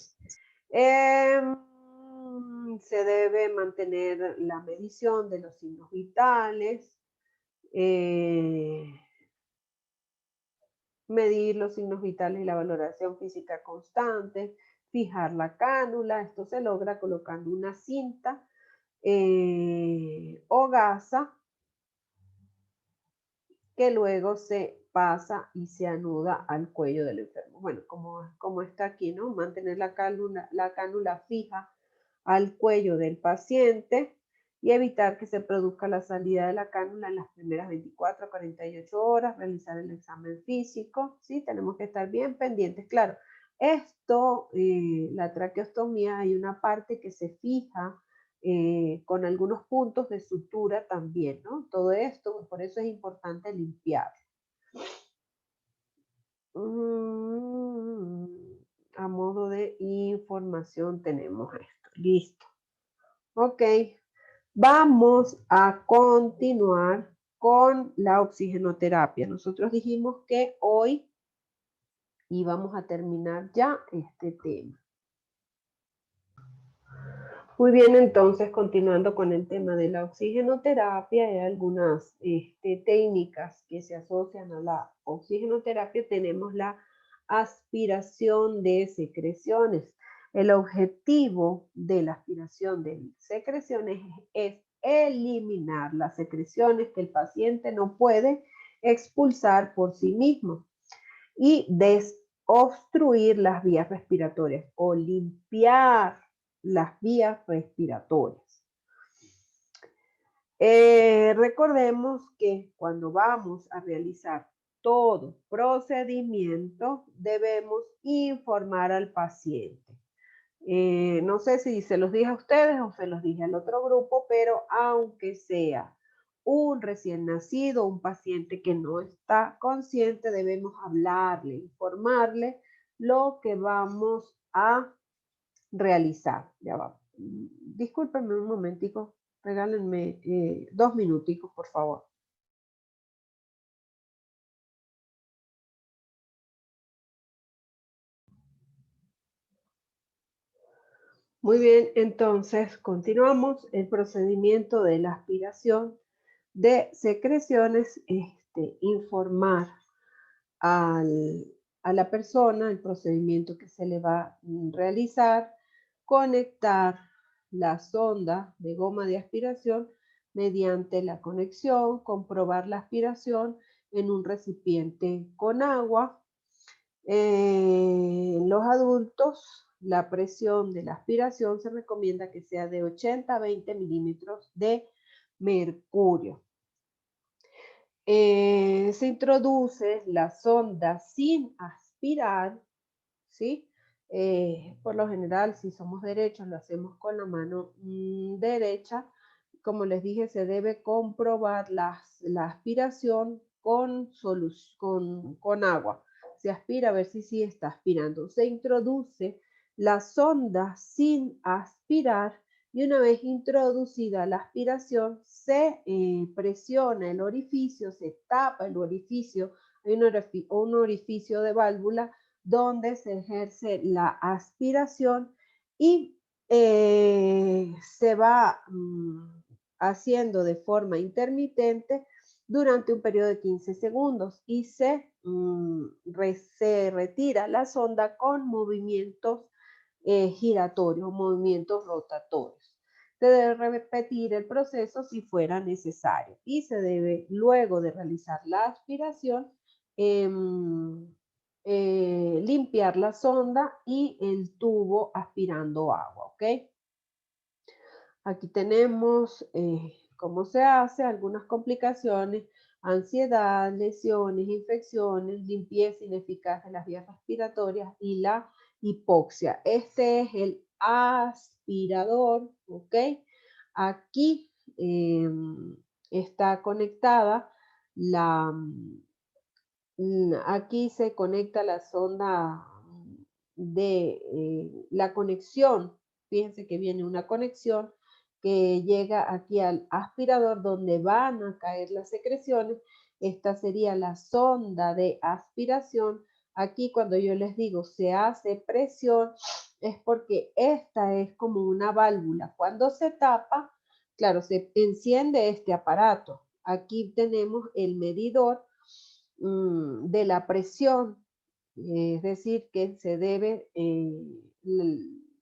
Se debe mantener la medición de los signos vitales, medir los signos vitales y la valoración física constante, fijar la cánula. Esto se logra colocando una cinta o gasa que luego se pasa y se anuda al cuello del enfermo. Bueno, como está aquí, ¿no? Mantener la cánula fija al cuello del paciente y evitar que se produzca la salida de la cánula en las primeras 24 a 48 horas, realizar el examen físico, ¿sí? Tenemos que estar bien pendientes. Claro, esto, la traqueostomía, hay una parte que se fija con algunos puntos de sutura también, ¿no? Todo esto, por eso es importante limpiar. A modo de información tenemos esto. Listo. Ok. Vamos a continuar con la oxigenoterapia. Nosotros dijimos que hoy íbamos a terminar ya este tema. Muy bien, entonces, continuando con el tema de la oxigenoterapia, hay algunas técnicas que se asocian a la oxigenoterapia. Tenemos la aspiración de secreciones. El objetivo de la aspiración de secreciones es eliminar las secreciones que el paciente no puede expulsar por sí mismo y desobstruir las vías respiratorias o limpiar las vías respiratorias. Recordemos que cuando vamos a realizar todo procedimiento debemos informar al paciente. No sé si se los dije a ustedes o se los dije al otro grupo, pero aunque sea un recién nacido, un paciente que no está consciente, debemos hablarle, informarle lo que vamos a realizar. Ya va. Discúlpenme un momentico, regálenme 2 minuticos, por favor. Muy bien, entonces continuamos el procedimiento de la aspiración de secreciones, informar a la persona el procedimiento que se le va a realizar, conectar la sonda de goma de aspiración mediante la conexión, comprobar la aspiración en un recipiente con agua. En los adultos, la presión de la aspiración se recomienda que sea de 80 a 20 milímetros de mercurio. Se introduce la sonda sin aspirar, ¿sí? Por lo general, si somos derechos, lo hacemos con la mano derecha. Como les dije, se debe comprobar la aspiración con agua. Se aspira a ver si sí está aspirando. Se introduce la sonda sin aspirar y una vez introducida la aspiración, se presiona el orificio, se tapa el orificio, hay un orificio de válvula donde se ejerce la aspiración y se va haciendo de forma intermitente durante un periodo de 15 segundos y se retira la sonda con movimientos giratorios, movimientos rotatorios. Se debe repetir el proceso si fuera necesario y se debe, luego de realizar la aspiración, limpiar la sonda y el tubo aspirando agua, ¿ok? Aquí tenemos cómo se hace, algunas complicaciones, ansiedad, lesiones, infecciones, limpieza ineficaz de las vías respiratorias y la hipoxia. Este es el aspirador, ¿ok? Aquí está conectada aquí se conecta la sonda de la conexión. Fíjense que viene una conexión que llega aquí al aspirador donde van a caer las secreciones Esta sería la sonda de aspiración. Aquí cuando yo les digo se hace presión, es porque esta es como una válvula. Cuando se tapa, claro, se enciende este aparato. Aquí tenemos el medidor de la presión, es decir, que se debe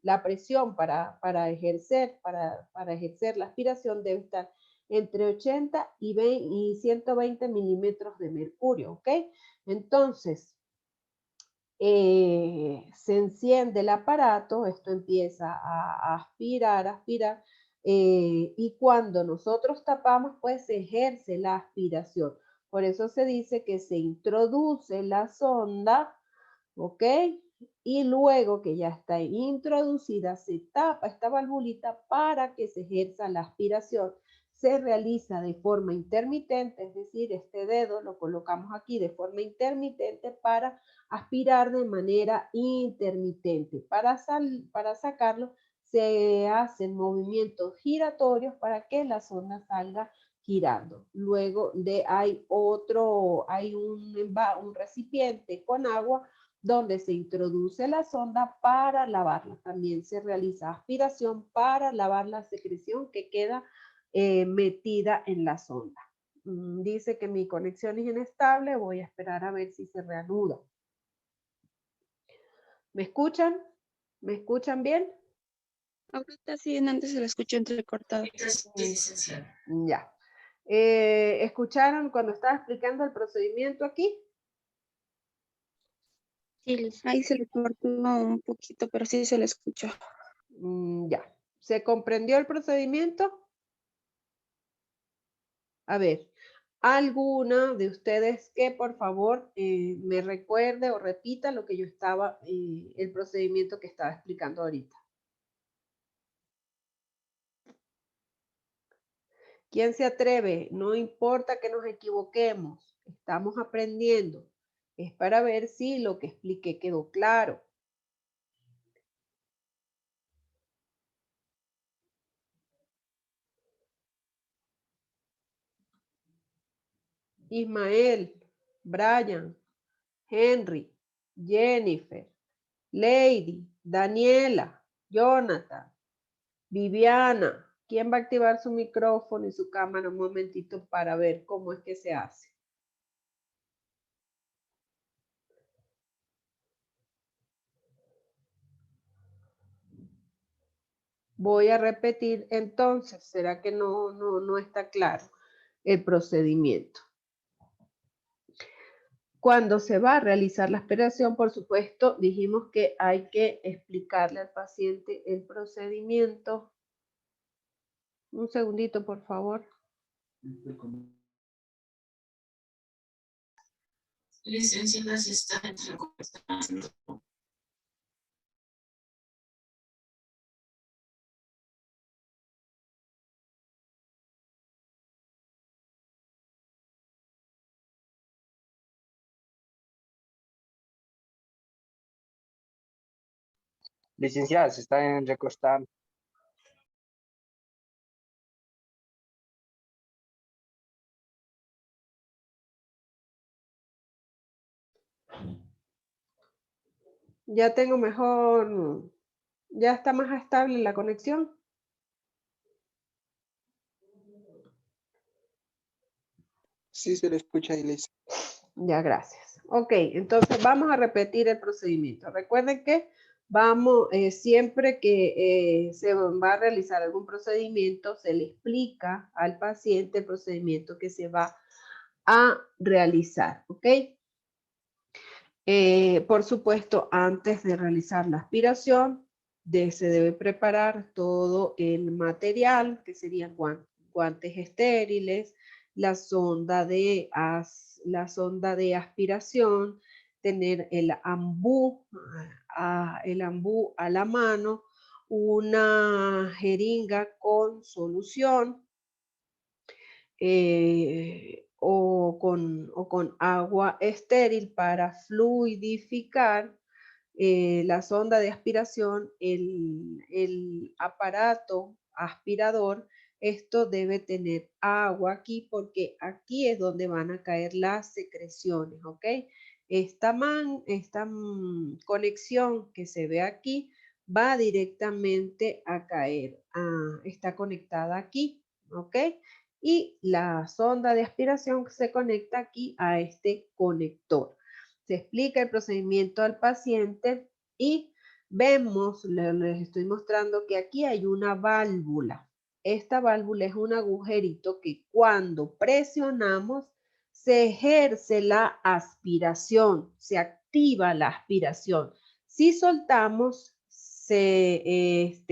la presión para ejercer la aspiración debe estar entre 80 y 120 milímetros de mercurio, ¿ok? Entonces, se enciende el aparato, esto empieza a aspirar, y cuando nosotros tapamos, pues se ejerce la aspiración. Por eso se dice que se introduce la sonda, ¿ok? Y luego que ya está introducida, se tapa esta valvulita para que se ejerza la aspiración. Se realiza de forma intermitente, es decir, este dedo lo colocamos aquí de forma intermitente para aspirar de manera intermitente. Para sacarlo se hacen movimientos giratorios para que la sonda salga girando. Luego hay un recipiente con agua donde se introduce la sonda para lavarla. También se realiza aspiración para lavar la secreción que queda metida en la sonda. Dice que mi conexión es inestable, voy a esperar a ver si se reanuda. ¿Me escuchan? ¿Me escuchan bien? Ahorita sí, antes se la escuchó entrecortada. Ya. ¿Escucharon cuando estaba explicando el procedimiento aquí? Sí, Ahí se le cortó un poquito, pero sí se le escuchó. Ya. ¿Se comprendió el procedimiento? A ver, alguna de ustedes que por favor me recuerde o repita lo que yo estaba, el procedimiento que estaba explicando ahorita. ¿Quién se atreve? No importa que nos equivoquemos, estamos aprendiendo. Es para ver si lo que expliqué quedó claro. Ismael, Brian, Henry, Jennifer, Lady, Daniela, Jonathan, Viviana. ¿Quién va a activar su micrófono y su cámara un momentito para ver cómo es que se hace? Voy a repetir entonces, ¿será que no está claro el procedimiento? Cuando se va a realizar la aspiración, por supuesto, dijimos que hay que explicarle al paciente el procedimiento. Un segundito, por favor. Licenciada, se está entrecortando. Licenciada, se está recostando. Ya tengo mejor, ya está más estable la conexión. Sí, se le escucha, Elisa. Ya, gracias. Ok, entonces vamos a repetir el procedimiento. Recuerden que vamos, siempre que se va a realizar algún procedimiento, se le explica al paciente el procedimiento que se va a realizar, ¿ok? Por supuesto, antes de realizar la aspiración, se debe preparar todo el material, que serían guantes estériles, la sonda de aspiración, tener el ambú a la mano, una jeringa con solución, o con agua estéril para fluidificar la sonda de aspiración, el aparato aspirador esto debe tener agua aquí porque aquí es donde van a caer las secreciones, ¿ok? Esta conexión que se ve aquí va directamente a caer, está conectada aquí, ¿ok? Y la sonda de aspiración se conecta aquí a este conector. Se explica el procedimiento al paciente y vemos, les estoy mostrando que aquí hay una válvula. Esta válvula es un agujerito que cuando presionamos se ejerce la aspiración, se activa la aspiración. Si soltamos, se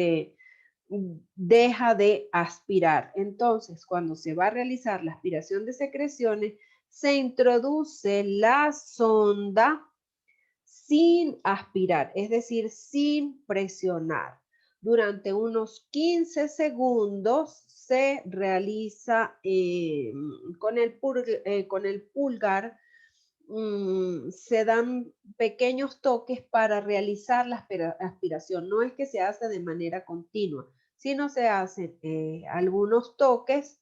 deja de aspirar. Entonces, cuando se va a realizar la aspiración de secreciones, se introduce la sonda sin aspirar, es decir, sin presionar. Durante unos 15 segundos se realiza con el pulgar, se dan pequeños toques para realizar la aspiración. No es que se hace de manera continua, sino se hacen algunos toques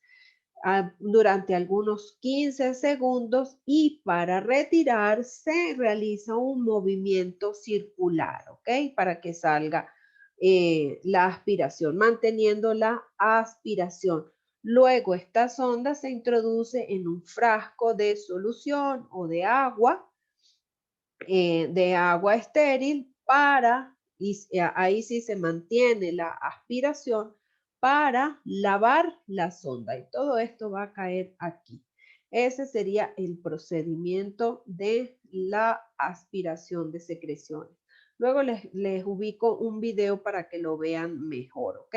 durante algunos 15 segundos y para retirar se realiza un movimiento circular, ¿ok? Para que salga la aspiración, manteniendo la aspiración. Luego esta sonda se introduce en un frasco de solución o de agua estéril ahí sí se mantiene la aspiración para lavar la sonda y todo esto va a caer aquí. Ese sería el procedimiento de la aspiración de secreciones. Luego les ubico un video para que lo vean mejor, ¿ok?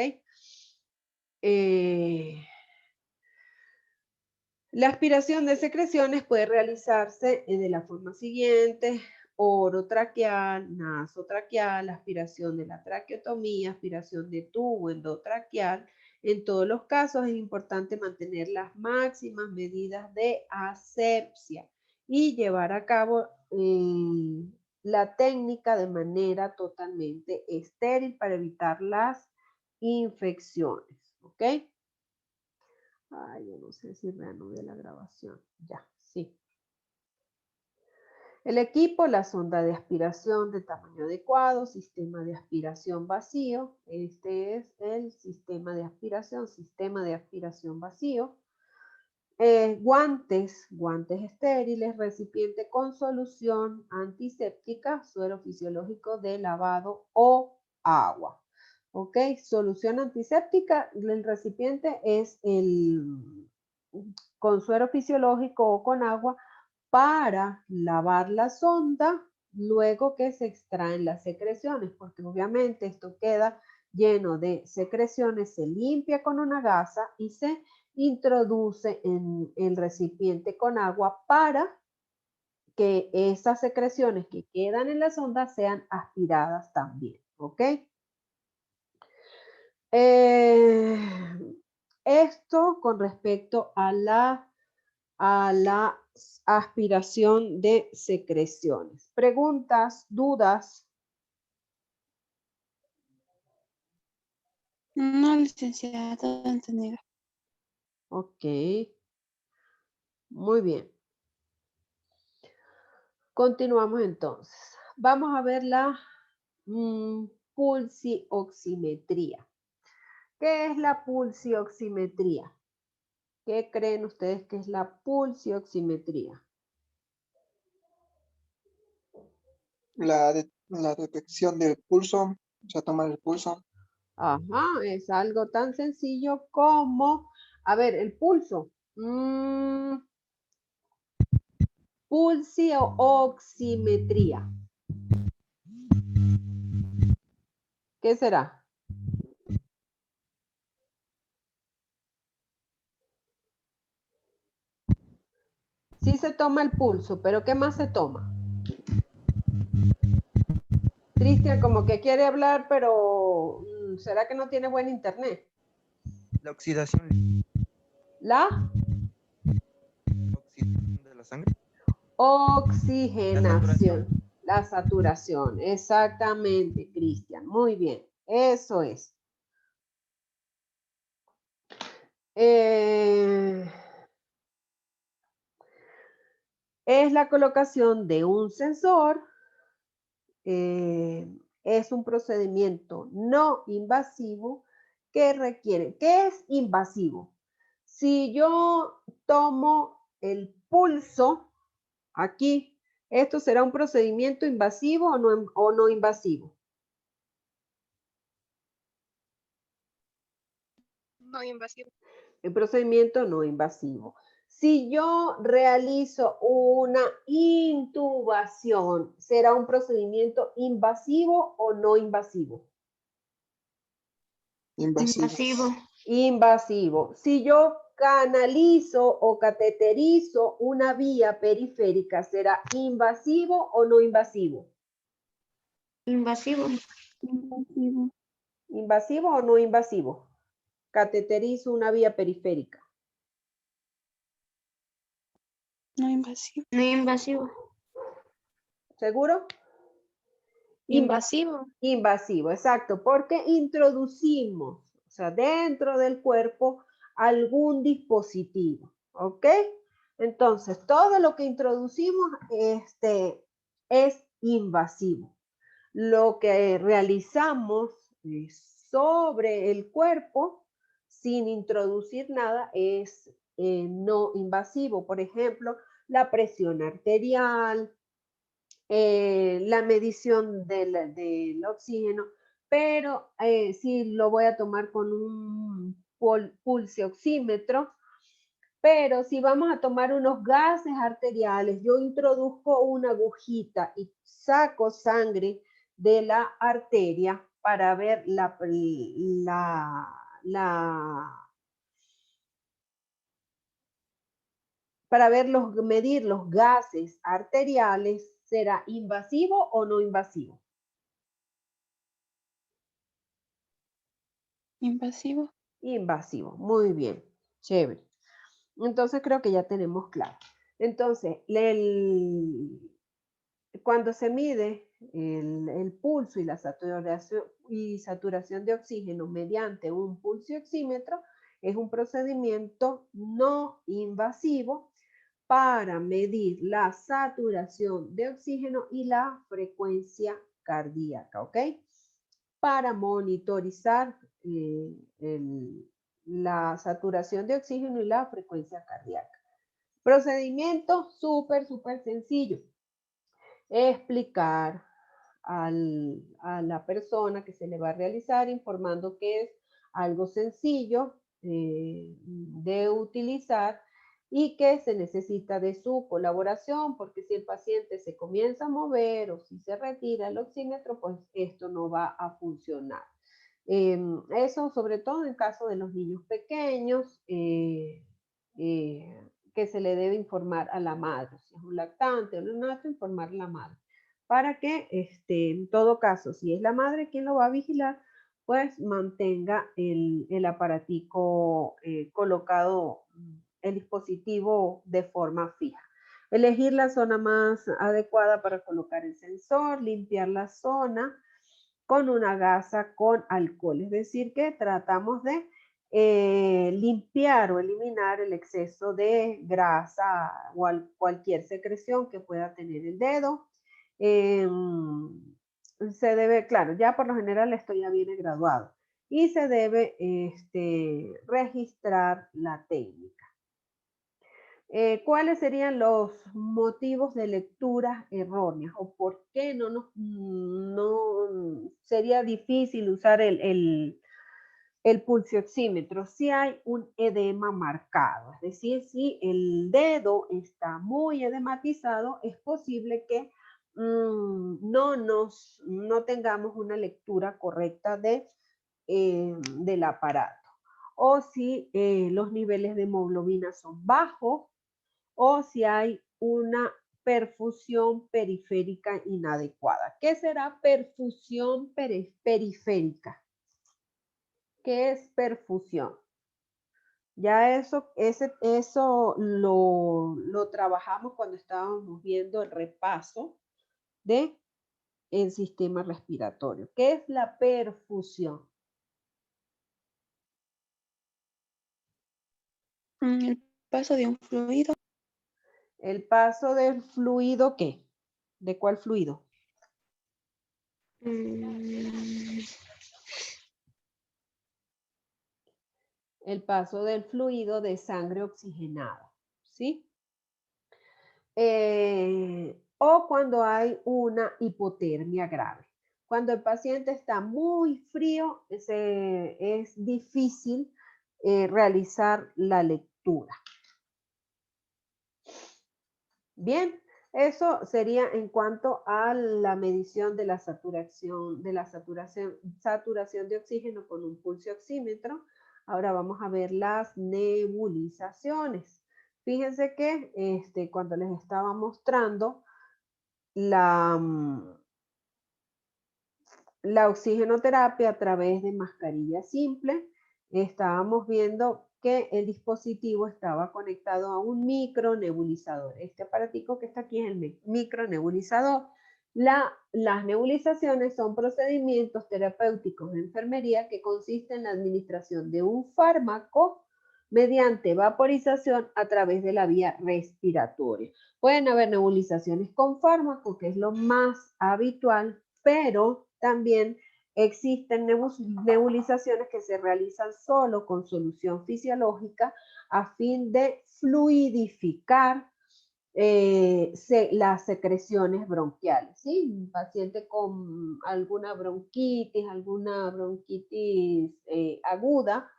La aspiración de secreciones puede realizarse de la forma siguiente: orotraqueal, nasotraqueal, aspiración de la traqueotomía, aspiración de tubo endotraqueal. En todos los casos es importante mantener las máximas medidas de asepsia y llevar a cabo la técnica de manera totalmente estéril para evitar las infecciones, ¿ok? Ay, yo no sé si reanude la grabación. Ya, sí. El equipo, la sonda de aspiración de tamaño adecuado, sistema de aspiración vacío. Este es el sistema de aspiración vacío. Guantes estériles, recipiente con solución antiséptica, suero fisiológico de lavado o agua. ¿Ok? Solución antiséptica, el recipiente es con suero fisiológico o con agua para lavar la sonda luego que se extraen las secreciones, porque obviamente esto queda lleno de secreciones, se limpia con una gasa y se introduce en el recipiente con agua para que esas secreciones que quedan en la sonda sean aspiradas también, ¿ok? Esto con respecto a la aspiración de secreciones. ¿Preguntas, dudas? No, licenciada, todo entendido. Ok. Muy bien. Continuamos entonces. Vamos a ver la pulsioximetría. ¿Qué es la pulsioximetría? ¿Qué creen ustedes que es la pulsioximetría? La detección del pulso, o sea, tomar el pulso. Ajá, es algo tan sencillo como, a ver, el pulso. Pulsioximetría. ¿Qué será? Sí se toma el pulso, pero ¿qué más se toma? Cristian como que quiere hablar, pero ¿será que no tiene buen internet? La oxidación. ¿La? Oxidación de la sangre. Oxigenación. La saturación. Exactamente, Cristian. Muy bien. Eso es. Es la colocación de un sensor. Es un procedimiento no invasivo que requiere. ¿Qué es invasivo? Si yo tomo el pulso aquí, ¿esto será un procedimiento invasivo o no invasivo? No invasivo. El procedimiento no invasivo. Si yo realizo una intubación, ¿será un procedimiento invasivo o no invasivo? Invasivo. Invasivo. Si yo canalizo o cateterizo una vía periférica, ¿será invasivo o no invasivo? Invasivo. Invasivo. ¿Invasivo o no invasivo? Cateterizo una vía periférica. No invasivo. No invasivo. ¿Seguro? Invasivo. Invasivo, exacto, porque introducimos, o sea, dentro del cuerpo algún dispositivo, ¿ok? Entonces, todo lo que introducimos es invasivo. Lo que realizamos sobre el cuerpo sin introducir nada es no invasivo. Por ejemplo, la presión arterial, la medición del oxígeno, pero sí lo voy a tomar con un pulsioxímetro. Pero si vamos a tomar unos gases arteriales, yo introduzco una agujita y saco sangre de la arteria para ver medir los gases arteriales, ¿será invasivo o no invasivo? Invasivo. Invasivo, muy bien, chévere. Entonces creo que ya tenemos claro. Entonces, cuando se mide el pulso y la saturación de oxígeno mediante un pulsioxímetro, es un procedimiento no invasivo para medir la saturación de oxígeno y la frecuencia cardíaca, ¿ok? Para monitorizar la saturación de oxígeno y la frecuencia cardíaca. Procedimiento súper sencillo. Explicar a la persona que se le va a realizar informando que es algo sencillo de utilizar y que se necesita de su colaboración, porque si el paciente se comienza a mover o si se retira el oxímetro, pues esto no va a funcionar. Eso sobre todo en caso de los niños pequeños, que se le debe informar a la madre. Si es un lactante o un neonato, informar a la madre. Para que, en todo caso, si es la madre quien lo va a vigilar, pues mantenga el aparatico colocado, el dispositivo de forma fija. Elegir la zona más adecuada para colocar el sensor, limpiar la zona con una gasa con alcohol. Es decir, que tratamos de limpiar o eliminar el exceso de grasa o cualquier secreción que pueda tener el dedo. Se debe, claro, ya por lo general esto ya viene graduado y se debe registrar la técnica. ¿Cuáles serían los motivos de lecturas erróneas o por qué no sería difícil usar el pulsioxímetro? Si hay un edema marcado, es decir, si el dedo está muy edematizado, es posible que no tengamos una lectura correcta del aparato. O si los niveles de hemoglobina son bajos, o si hay una perfusión periférica inadecuada. ¿Qué será perfusión periférica? ¿Qué es perfusión? Ya eso lo trabajamos cuando estábamos viendo el repaso del sistema respiratorio. ¿Qué es la perfusión? El paso de un fluido. El paso del fluido, ¿qué? ¿De cuál fluido? Mm, El paso del fluido de sangre oxigenada, ¿sí? O cuando hay una hipotermia grave. Cuando el paciente está muy frío, es difícil realizar la lectura. Bien, eso sería en cuanto a la medición de la saturación de oxígeno con un pulso oxímetro. Ahora vamos a ver las nebulizaciones. Fíjense que cuando les estaba mostrando la oxigenoterapia a través de mascarilla simple, estábamos viendo que el dispositivo estaba conectado a un micronebulizador. Este aparatico que está aquí es el micronebulizador. Las nebulizaciones son procedimientos terapéuticos de enfermería que consisten en la administración de un fármaco mediante vaporización a través de la vía respiratoria. Pueden haber nebulizaciones con fármaco, que es lo más habitual, pero también existen nebulizaciones que se realizan solo con solución fisiológica a fin de fluidificar las secreciones bronquiales, ¿sí? Un paciente con alguna bronquitis aguda,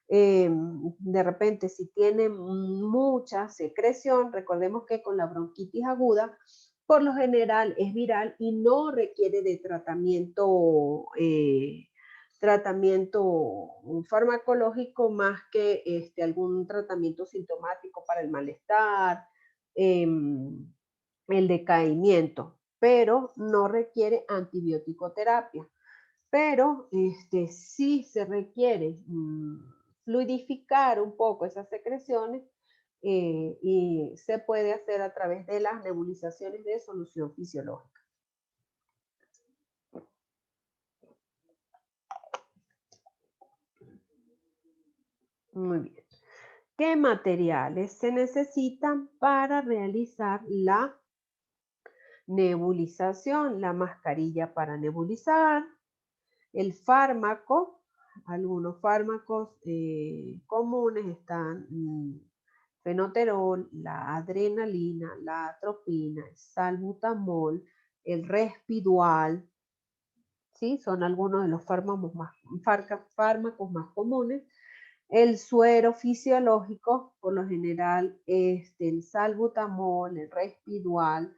de repente si tiene mucha secreción, recordemos que con la bronquitis aguda, por lo general es viral y no requiere de tratamiento farmacológico más que algún tratamiento sintomático para el malestar, el decaimiento, pero no requiere antibiótico-terapia. Pero sí se requiere fluidificar un poco esas secreciones y se puede hacer a través de las nebulizaciones de solución fisiológica. Muy bien. ¿Qué materiales se necesitan para realizar la nebulización? La mascarilla para nebulizar, el fármaco, algunos fármacos comunes están fenoterol, la adrenalina, la atropina, el salbutamol, el respidual, ¿sí? Son algunos de los fármacos más comunes. El suero fisiológico, por lo general, el salbutamol, el respidual,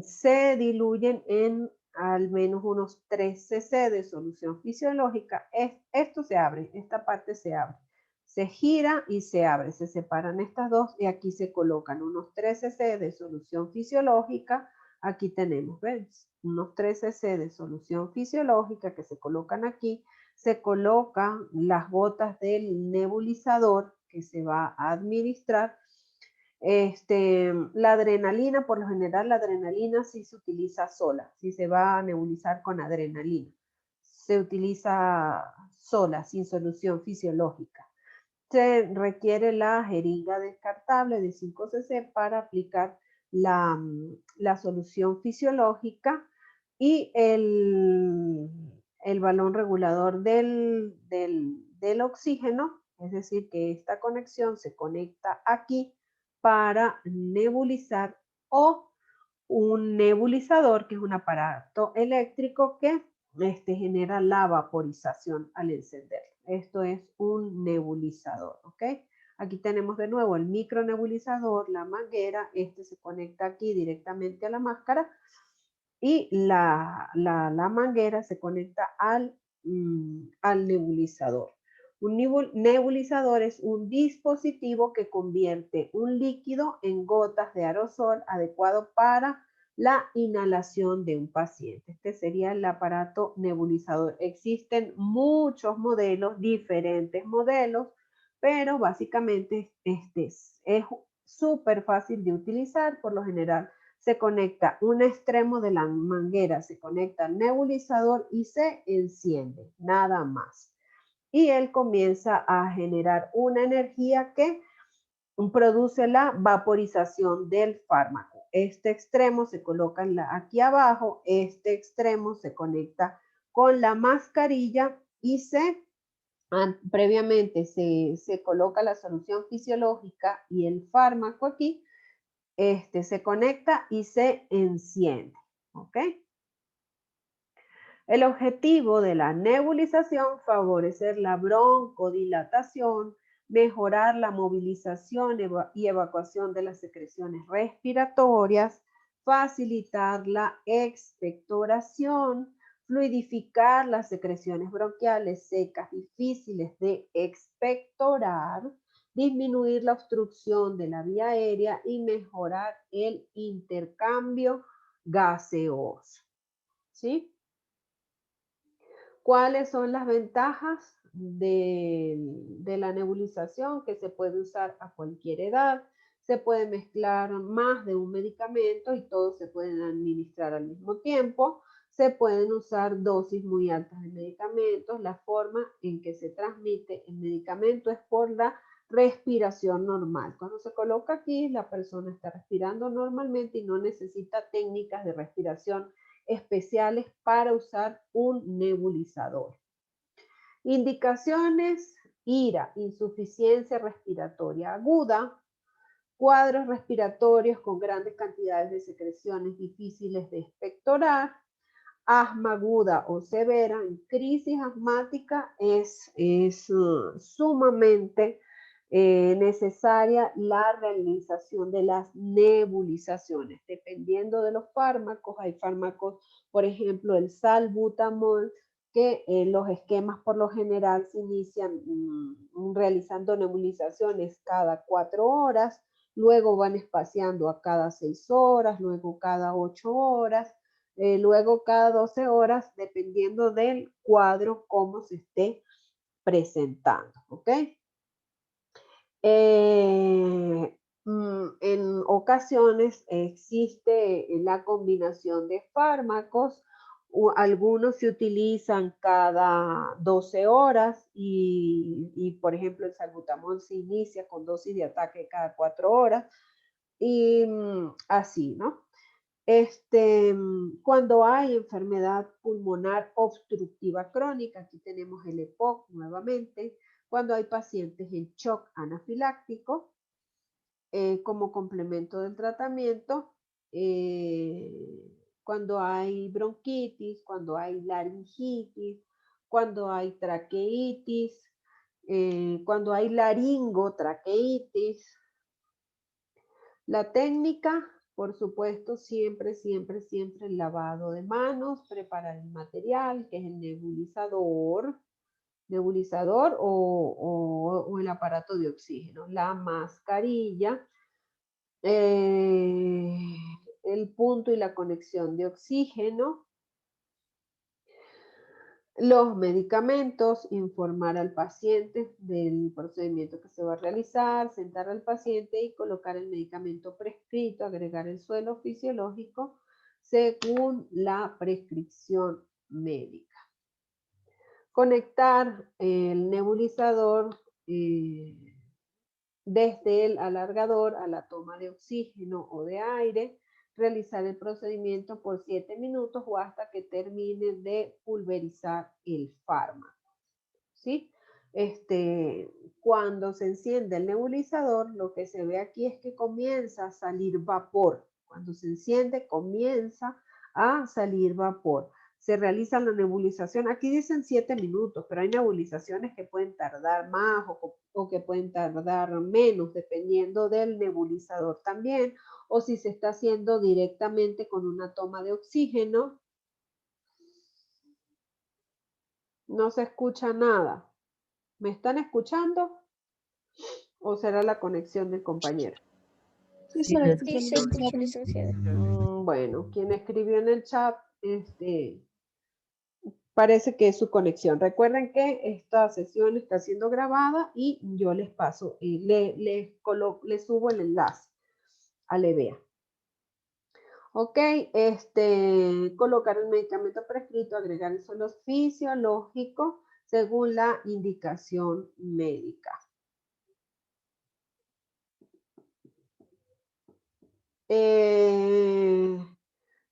se diluyen en al menos unos 3 cc de solución fisiológica. Esto se abre, esta parte se abre. Se gira y se abre, se separan estas dos y aquí se colocan unos 3 cc de solución fisiológica. Aquí tenemos, ¿ves? Unos 3 cc de solución fisiológica que se colocan aquí. Se colocan las gotas del nebulizador que se va a administrar. La adrenalina, por lo general, la adrenalina sí se utiliza sola, si se va a nebulizar con adrenalina. Se utiliza sola, sin solución fisiológica. Se requiere la jeringa descartable de 5 cc para aplicar la solución fisiológica y el balón regulador del oxígeno, es decir, que esta conexión se conecta aquí para nebulizar, o un nebulizador, que es un aparato eléctrico que genera la vaporización al encender. Esto es un nebulizador, ¿ok? Aquí tenemos de nuevo el micronebulizador, la manguera, se conecta aquí directamente a la máscara y la manguera se conecta al nebulizador. Un nebulizador es un dispositivo que convierte un líquido en gotas de aerosol adecuado para la inhalación de un paciente. Este sería el aparato nebulizador. Existen muchos modelos, diferentes modelos, pero básicamente es súper fácil de utilizar. Por lo general se conecta un extremo de la manguera, se conecta al nebulizador y se enciende, nada más. y él comienza a generar una energía que produce la vaporización del fármaco. Este extremo se coloca aquí abajo, este extremo se conecta con la mascarilla y previamente se coloca la solución fisiológica y el fármaco aquí, se conecta y se enciende, ¿ok? El objetivo de la nebulización, favorecer la broncodilatación, mejorar la movilización y evacuación de las secreciones respiratorias, facilitar la expectoración, fluidificar las secreciones bronquiales secas difíciles de expectorar, disminuir la obstrucción de la vía aérea y mejorar el intercambio gaseoso. ¿Sí? ¿Cuáles son las ventajas de la nebulización? Que se puede usar a cualquier edad, se puede mezclar más de un medicamento y todos se pueden administrar al mismo tiempo, se pueden usar dosis muy altas de medicamentos, la forma en que se transmite el medicamento es por la respiración normal. Cuando se coloca aquí, la persona está respirando normalmente y no necesita técnicas de respiración especiales para usar un nebulizador. Indicaciones: IRA, insuficiencia respiratoria aguda, cuadros respiratorios con grandes cantidades de secreciones difíciles de expectorar, asma aguda o severa. En crisis asmática es sumamente necesaria la realización de las nebulizaciones. Dependiendo de los fármacos, hay fármacos, por ejemplo, el salbutamol, que los esquemas por lo general se inician realizando nebulizaciones cada 4 horas, luego van espaciando a cada 6 horas, luego cada 8 horas, luego cada 12 horas, dependiendo del cuadro, cómo se esté presentando, ¿ok? En ocasiones existe la combinación de fármacos, algunos se utilizan cada 12 horas y, por ejemplo, el salbutamol se inicia con dosis de ataque cada 4 horas y así, ¿no? Cuando hay enfermedad pulmonar obstructiva crónica, aquí tenemos el EPOC nuevamente, cuando hay pacientes en shock anafiláctico, como complemento del tratamiento, cuando hay bronquitis, cuando hay laringitis, cuando hay traqueitis, cuando hay laringotraqueitis. La técnica, por supuesto, siempre el lavado de manos, preparar el material, que es el nebulizador o el aparato de oxígeno, la mascarilla, el punto y la conexión de oxígeno, los medicamentos, informar al paciente del procedimiento que se va a realizar, sentar al paciente y colocar el medicamento prescrito, agregar el suelo fisiológico según la prescripción médica. Conectar el nebulizador desde el alargador a la toma de oxígeno o de aire, realizar el procedimiento por 7 minutos o hasta que termine de pulverizar el fármaco. ¿Sí? Cuando se enciende el nebulizador, lo que se ve aquí es que comienza a salir vapor. Cuando se enciende, comienza a salir vapor. Se realiza la nebulización, aquí dicen 7 minutos, pero hay nebulizaciones que pueden tardar más o que pueden tardar menos, dependiendo del nebulizador también, o si se está haciendo directamente con una toma de oxígeno. No se escucha nada. ¿Me están escuchando? ¿O será la conexión del compañero? Sí, se la Sí, se escucha, licenciada. Bueno, quien escribió en el chat, parece que es su conexión. Recuerden que esta sesión está siendo grabada y yo les paso, les subo el enlace a EVEA. Ok, colocar el medicamento prescrito, agregar el suelo fisiológico, según la indicación médica.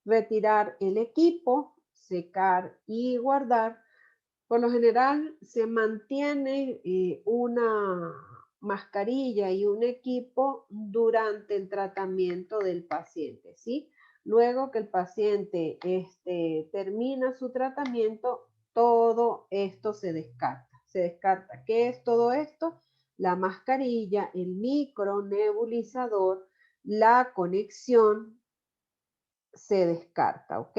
Retirar el equipo, secar y guardar. Por lo general se mantiene una mascarilla y un equipo durante el tratamiento del paciente, ¿sí? Luego que el paciente termina su tratamiento, todo esto se descarta. Se descarta. ¿Qué es todo esto? La mascarilla, el micronebulizador, la conexión se descarta, ¿ok?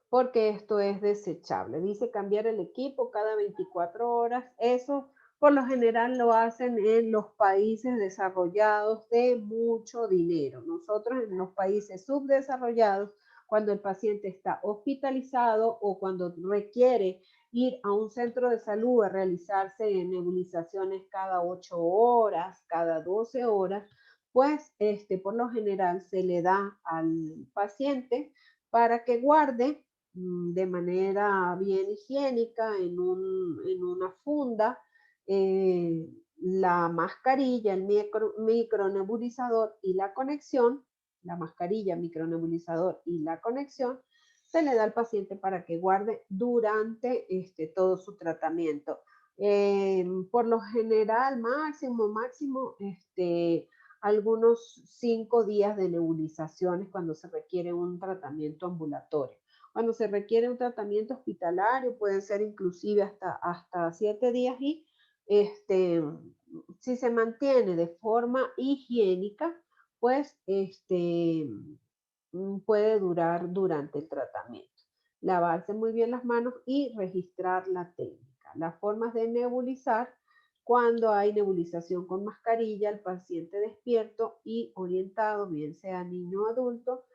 Porque esto es desechable. Dice cambiar el equipo cada 24 horas. Eso por lo general lo hacen en los países desarrollados de mucho dinero. Nosotros en los países subdesarrollados, cuando el paciente está hospitalizado o cuando requiere ir a un centro de salud a realizarse nebulizaciones cada 8 horas, cada 12 horas, pues por lo general se le da al paciente para que guarde de manera bien higiénica en una funda la mascarilla, el micronebulizador y la conexión, la mascarilla, micronebulizador y la conexión, se le da al paciente para que guarde durante todo su tratamiento. Por lo general, máximo, algunos 5 días de nebulizaciones cuando se requiere un tratamiento ambulatorio. Cuando se requiere un tratamiento hospitalario, pueden ser inclusive hasta 7 días y si se mantiene de forma higiénica, pues puede durar durante el tratamiento. Lavarse muy bien las manos y registrar la técnica. Las formas de nebulizar: cuando hay nebulización con mascarilla, el paciente despierto y orientado, bien sea niño o adulto,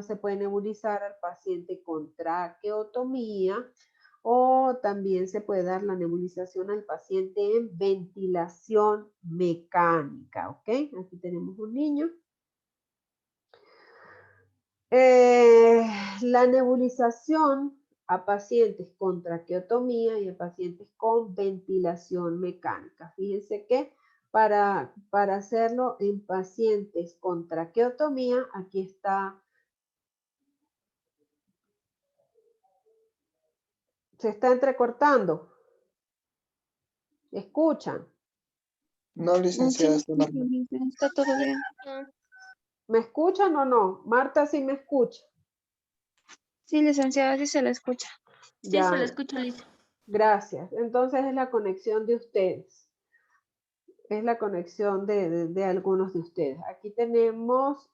se puede nebulizar al paciente con traqueotomía, o también se puede dar la nebulización al paciente en ventilación mecánica, ¿ok? Aquí tenemos un niño. La nebulización a pacientes con traqueotomía y a pacientes con ventilación mecánica. Fíjense que para hacerlo en pacientes con traqueotomía, aquí está. Se está entrecortando. ¿Escuchan? No, licenciada, Sí, está todo bien. ¿Me escuchan o no? Marta, ¿sí me escucha? Sí, licenciada, sí se la escucha. Sí, se Ya, la escucho, Liz. gracias. Entonces es la conexión de ustedes. Es la conexión de algunos de ustedes. Aquí tenemos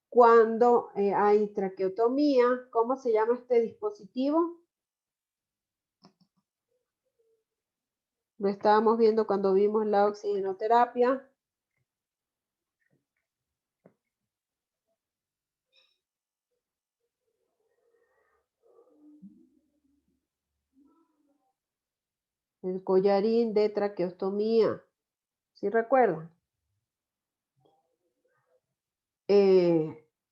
cuando hay traqueotomía. ¿Cómo se llama este dispositivo? Lo estábamos viendo cuando vimos la oxigenoterapia. El collarín de traqueostomía. ¿Sí recuerdan?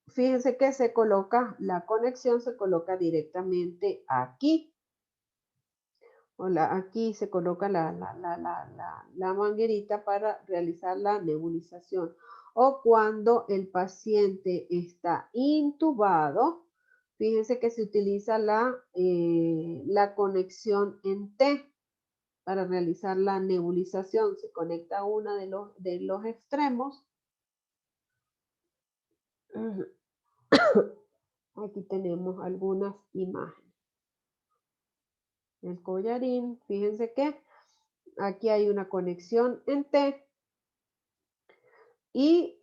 Fíjense que se coloca, la conexión se coloca directamente aquí. Aquí se coloca la manguerita para realizar la nebulización. O cuando el paciente está intubado, fíjense que se utiliza la conexión en T para realizar la nebulización. Se conecta a uno de los extremos. Aquí tenemos algunas imágenes. El collarín, fíjense que aquí hay una conexión en T y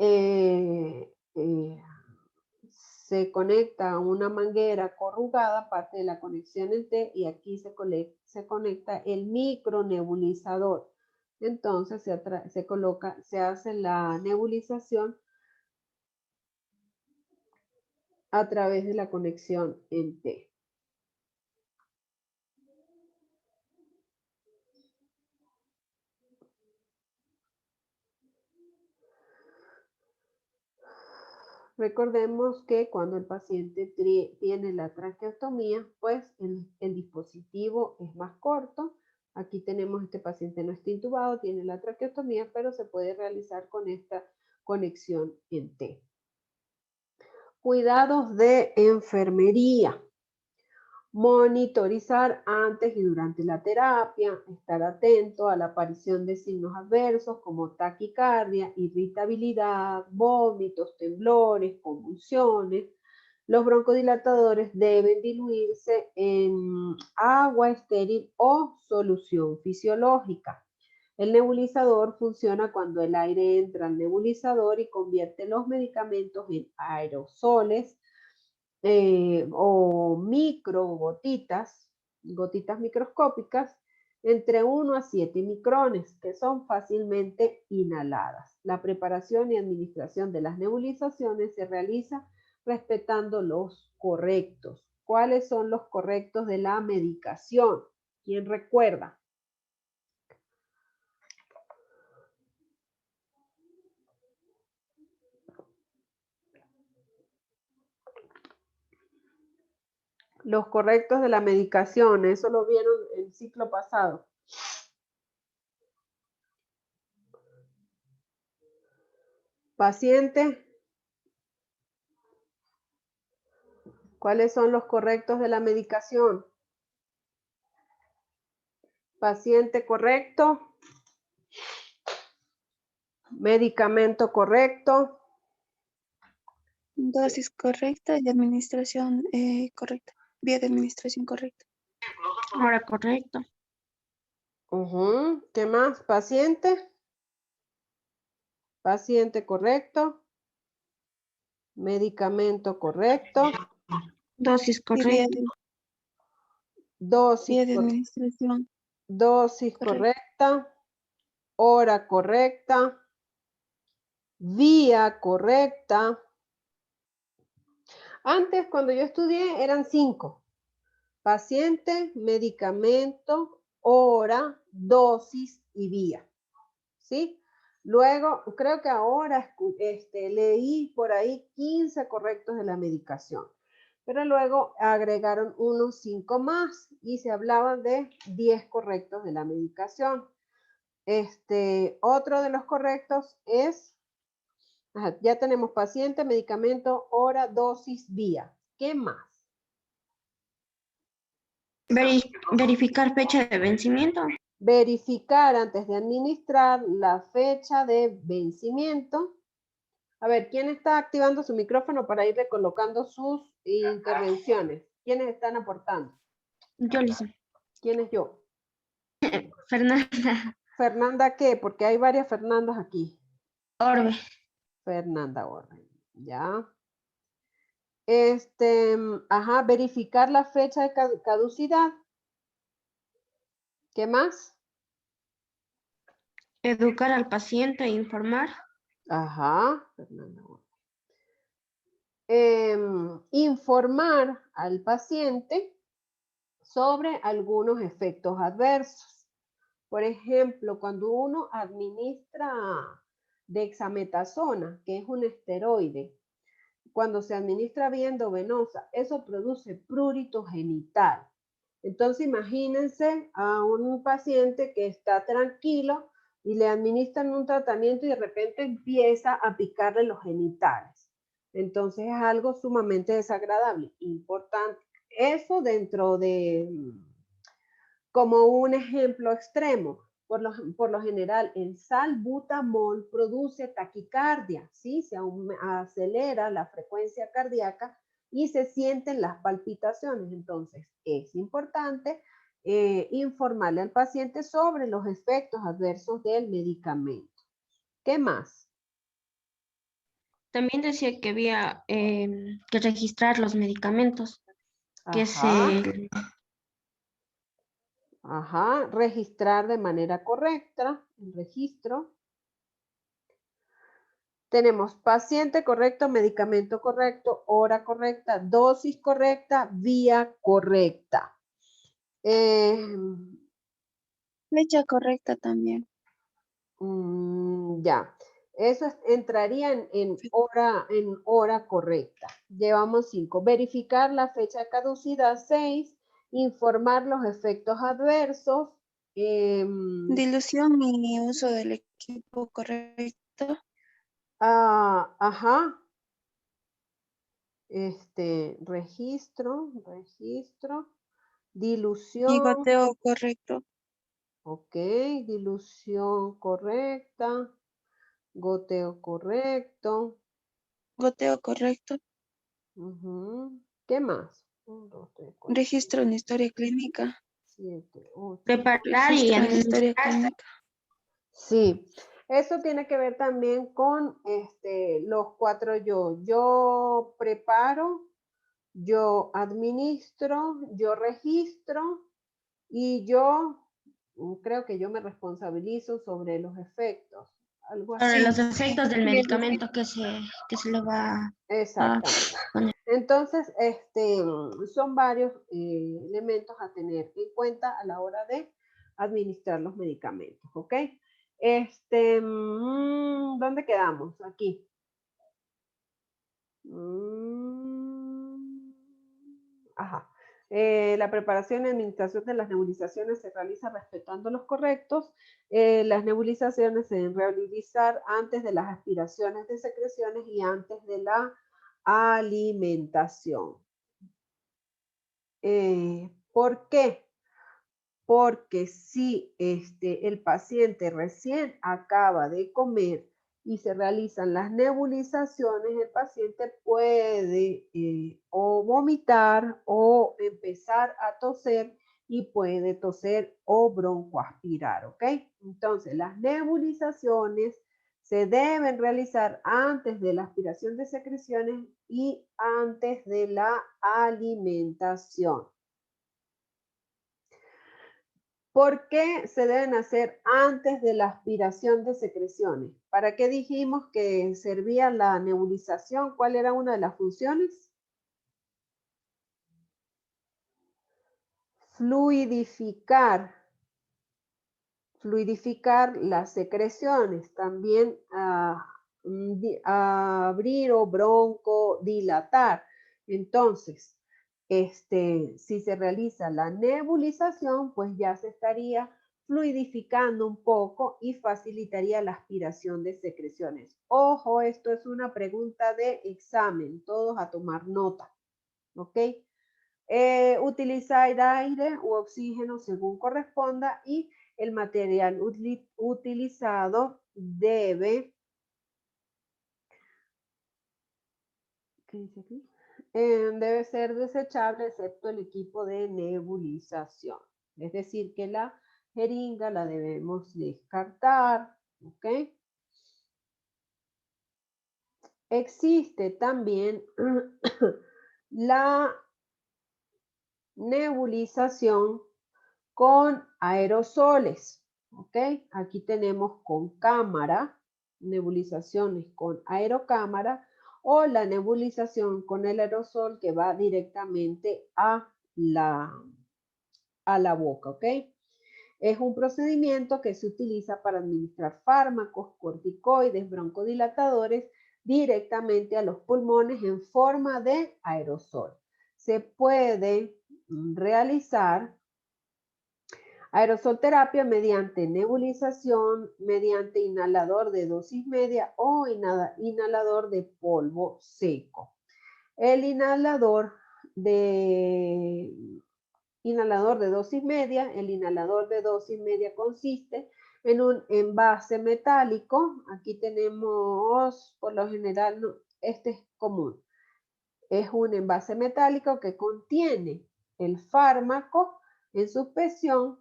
se conecta a una manguera corrugada, parte de la conexión en T, y aquí se conecta el micronebulizador. Entonces se hace la nebulización a través de la conexión en T. Recordemos que cuando el paciente tiene la traqueotomía, pues el dispositivo es más corto. Aquí tenemos este paciente no está intubado, tiene la traqueotomía, pero se puede realizar con esta conexión en T. Cuidados de enfermería. Monitorizar antes y durante la terapia, estar atento a la aparición de signos adversos como taquicardia, irritabilidad, vómitos, temblores, convulsiones. Los broncodilatadores deben diluirse en agua estéril o solución fisiológica. El nebulizador funciona cuando el aire entra al nebulizador y convierte los medicamentos en aerosoles o gotitas microscópicas entre 1 a 7 micrones, que son fácilmente inhaladas. La preparación y administración de las nebulizaciones se realiza respetando los correctos. ¿Cuáles son los correctos de la medicación? ¿Quién recuerda? Los correctos de la medicación, eso lo vieron el ciclo pasado. Paciente, ¿cuáles son los correctos de la medicación? Paciente correcto. Medicamento correcto. Dosis correcta y administración correcta. Vía de administración correcta. Ahora correcto. ¿Qué más? Paciente. Paciente correcto. Medicamento correcto. Dosis Y vía correcta. Dosis, de administración. dosis correcta. correcta. Hora correcta. Vía correcta. Antes, cuando yo estudié, eran 5. Paciente, medicamento, hora, dosis y vía. ¿Sí? Luego, creo que ahora leí por ahí 15 correctos de la medicación. Pero luego agregaron unos 5 más y se hablaba de 10 correctos de la medicación. Otro de los correctos es, ya tenemos paciente, medicamento, hora, dosis, vía. ¿Qué más? Verificar fecha de vencimiento. Verificar antes de administrar la fecha de vencimiento. A ver, ¿quién está activando su micrófono para ir recolocando sus intervenciones? ¿Quiénes están aportando? Yo lo hice. ¿Quién es yo? Fernanda ¿Fernanda qué? Porque hay varias Fernandas aquí. Orbe. Fernanda Orbe, ya. Verificar la fecha de caducidad. ¿Qué más? Educar al paciente e informar. Ajá, Fernanda Orbe. Informar al paciente sobre algunos efectos adversos. Por ejemplo, cuando uno administra dexametasona, que es un esteroide, cuando se administra vía endovenosa, eso produce prurito genital. Entonces, imagínense a un paciente que está tranquilo y le administran un tratamiento y de repente empieza a picarle los genitales. Entonces, es algo sumamente desagradable. Importante. Eso dentro de, como un ejemplo extremo. Por lo general, el salbutamol produce taquicardia, ¿sí? Se acelera la frecuencia cardíaca y se sienten las palpitaciones. Entonces, es importante informarle al paciente sobre los efectos adversos del medicamento. ¿Qué más? También decía que había que registrar los medicamentos. Que registrar de manera correcta el registro. Tenemos paciente correcto, medicamento correcto, hora correcta, dosis correcta, vía correcta. Fecha correcta también. Ya. Eso entraría en hora correcta. Llevamos 5. Verificar la fecha de caducidad. 6. Informar los efectos adversos. Dilución y uso del equipo correcto. Ajá. Registro. Y Dilución. goteo correcto. Ok, dilución correcta. Goteo correcto. Goteo correcto. Ujú. ¿Qué más? 1, 2, 3, 4, Registro en historia clínica. 7, 8. Preparar y Registro en historia administrar. clínica. Sí, eso tiene que ver también con los 4 yo. Yo preparo, yo administro, yo registro y yo creo que yo me responsabilizo sobre los efectos. Algo Sobre así. los efectos del Sí, medicamento que se le va a Exactamente. poner. Entonces, son varios elementos a tener en cuenta a la hora de administrar los medicamentos, ¿ok? ¿Dónde quedamos? Aquí. Ajá. La preparación y administración de las nebulizaciones se realiza respetando los correctos. Las nebulizaciones se deben realizar antes de las aspiraciones de secreciones y antes de la alimentación. ¿Por qué? Porque si el paciente recién acaba de comer y se realizan las nebulizaciones, el paciente puede o vomitar o empezar a toser y puede toser o broncoaspirar, ¿ok? Entonces, las nebulizaciones se deben realizar antes de la aspiración de secreciones y antes de la alimentación. ¿Por qué se deben hacer antes de la aspiración de secreciones? ¿Para qué dijimos que servía la nebulización? ¿Cuál era una de las funciones? Fluidificar las secreciones, también abrir o broncodilatar. Entonces, si se realiza la nebulización, pues ya se estaría fluidificando un poco y facilitaría la aspiración de secreciones. Ojo, esto es una pregunta de examen, todos a tomar nota, ¿ok? Utilizar aire u oxígeno según corresponda y el material utilizado debe, ¿qué dice aquí? Debe ser desechable excepto el equipo de nebulización. Es decir, que la jeringa la debemos descartar, ¿ok? Existe también la nebulización con aerosoles, ¿ok? Aquí tenemos con cámara, nebulizaciones con aerocámara o la nebulización con el aerosol que va directamente a la boca, ¿ok? Es un procedimiento que se utiliza para administrar fármacos, corticoides, broncodilatadores directamente a los pulmones en forma de aerosol. Se puede realizar aerosolterapia mediante nebulización, mediante inhalador de dosis media o inhalador de polvo seco. El inhalador de dosis media, consiste en un envase metálico. Aquí tenemos, por lo general, este es común. Es un envase metálico que contiene el fármaco en suspensión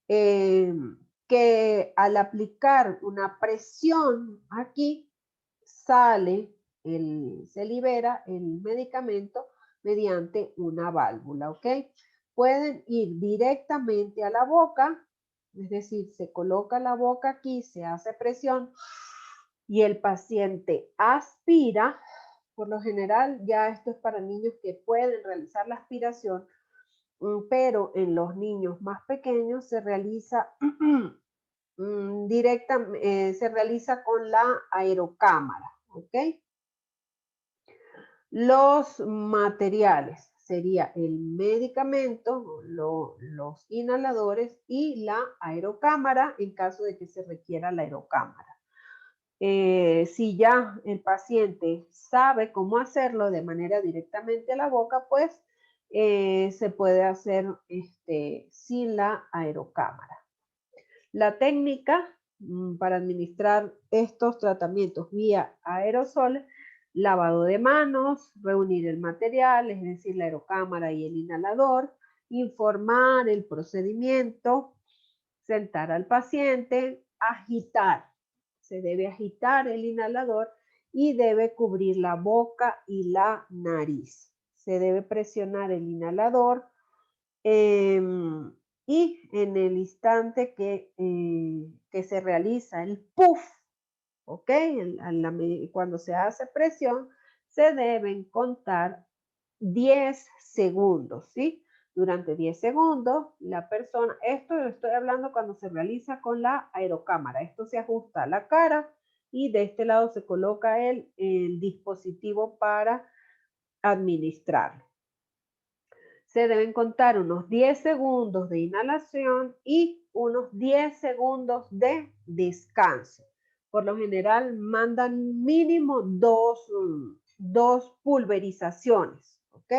que al aplicar una presión aquí se libera el medicamento mediante una válvula, ¿ok? Pueden ir directamente a la boca, es decir, se coloca la boca aquí, se hace presión y el paciente aspira. Por lo general, ya esto es para niños que pueden realizar la aspiración, pero en los niños más pequeños se realiza se realiza con la aerocámara, ¿ok? Los materiales sería el medicamento, los inhaladores y la aerocámara en caso de que se requiera la aerocámara. Si ya el paciente sabe cómo hacerlo de manera directamente a la boca, pues se puede hacer sin la aerocámara. La técnica para administrar estos tratamientos vía aerosol, lavado de manos, reunir el material, es decir, la aerocámara y el inhalador, informar el procedimiento, sentar al paciente, agitar. Se debe agitar el inhalador y debe cubrir la boca y la nariz. Se debe presionar el inhalador y en el instante que se realiza el puff, ¿ok? Cuando se hace presión, se deben contar 10 segundos, ¿sí? Durante 10 segundos, la persona, esto lo estoy hablando cuando se realiza con la aerocámara, esto se ajusta a la cara y de este lado se coloca el dispositivo para administrarlo. Se deben contar unos 10 segundos de inhalación y unos 10 segundos de descanso. Por lo general mandan mínimo dos pulverizaciones, ¿ok?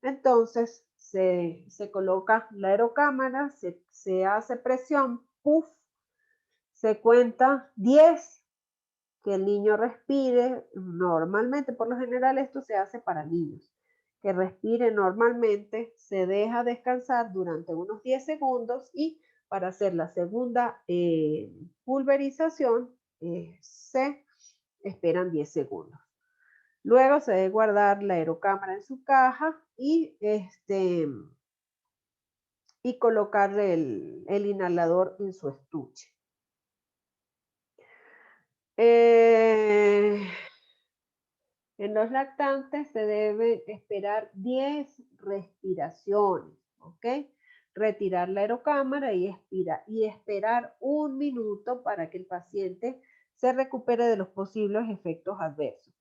Entonces se coloca la aerocámara, se hace presión, puff, se cuenta 10, que el niño respire normalmente. Por lo general esto se hace para niños. Que respire normalmente, se deja descansar durante unos 10 segundos y para hacer la segunda pulverización se esperan 10 segundos. Luego se debe guardar la aerocámara en su caja y colocar el inhalador en su estuche. En los lactantes se debe esperar 10 respiraciones, ¿ok? Retirar la aerocámara y esperar 1 minuto para que el paciente se recupere de los posibles efectos adversos.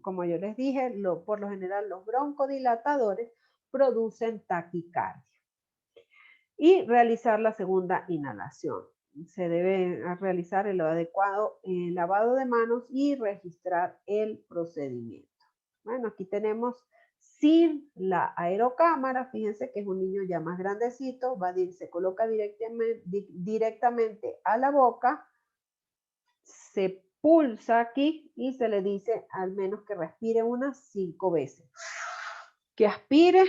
Como yo les dije, por lo general los broncodilatadores producen taquicardia. Y realizar la segunda inhalación. Se debe realizar el adecuado lavado de manos y registrar el procedimiento. Bueno, aquí tenemos sin la aerocámara. Fíjense que es un niño ya más grandecito. Se coloca directamente a la boca. Se pulsa aquí y se le dice al menos que respire unas 5 veces. Que aspire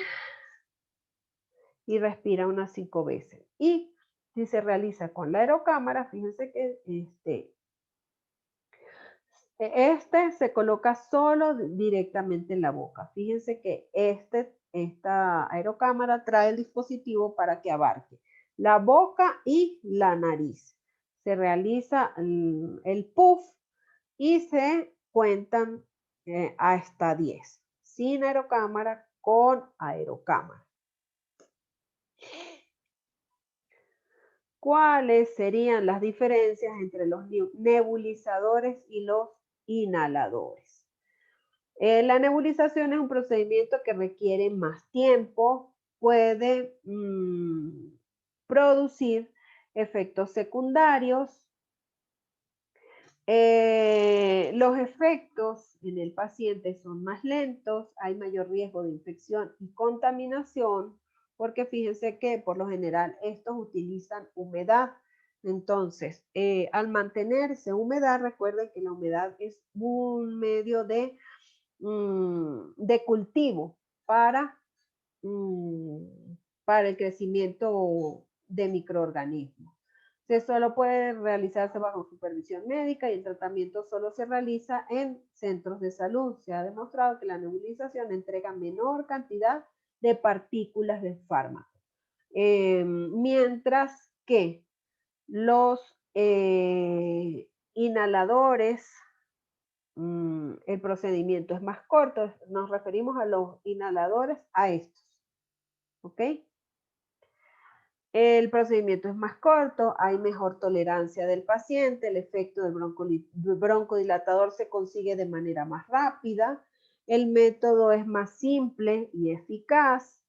y respira unas 5 veces. Y si se realiza con la aerocámara, fíjense que este se coloca solo directamente en la boca. Fíjense que esta aerocámara trae el dispositivo para que abarque la boca y la nariz. Se realiza el puff y se cuentan hasta 10. Sin aerocámara, con aerocámara. ¿Cuáles serían las diferencias entre los nebulizadores y los inhaladores? La nebulización es un procedimiento que requiere más tiempo, puede producir efectos secundarios. Los efectos en el paciente son más lentos, hay mayor riesgo de infección y contaminación, porque fíjense que por lo general estos utilizan humedad. Entonces, al mantenerse humedad, recuerden que la humedad es un medio de cultivo para el crecimiento de microorganismos. Solo puede realizarse bajo supervisión médica y el tratamiento solo se realiza en centros de salud. Se ha demostrado que la nebulización entrega menor cantidad de partículas del fármaco. Mientras que los inhaladores, el procedimiento es más corto. Nos referimos a los inhaladores, a estos. ¿Ok? El procedimiento es más corto, hay mejor tolerancia del paciente, el efecto del broncodilatador se consigue de manera más rápida, el método es más simple y eficaz,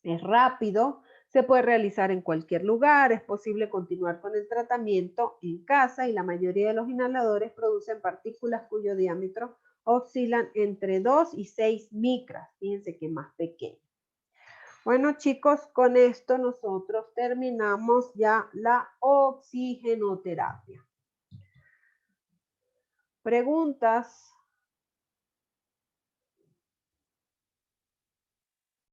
es rápido, se puede realizar en cualquier lugar, es posible continuar con el tratamiento en casa y la mayoría de los inhaladores producen partículas cuyo diámetro oscilan entre 2 y 6 micras, fíjense que más pequeño. Bueno, chicos, con esto nosotros terminamos ya la oxigenoterapia. ¿Preguntas?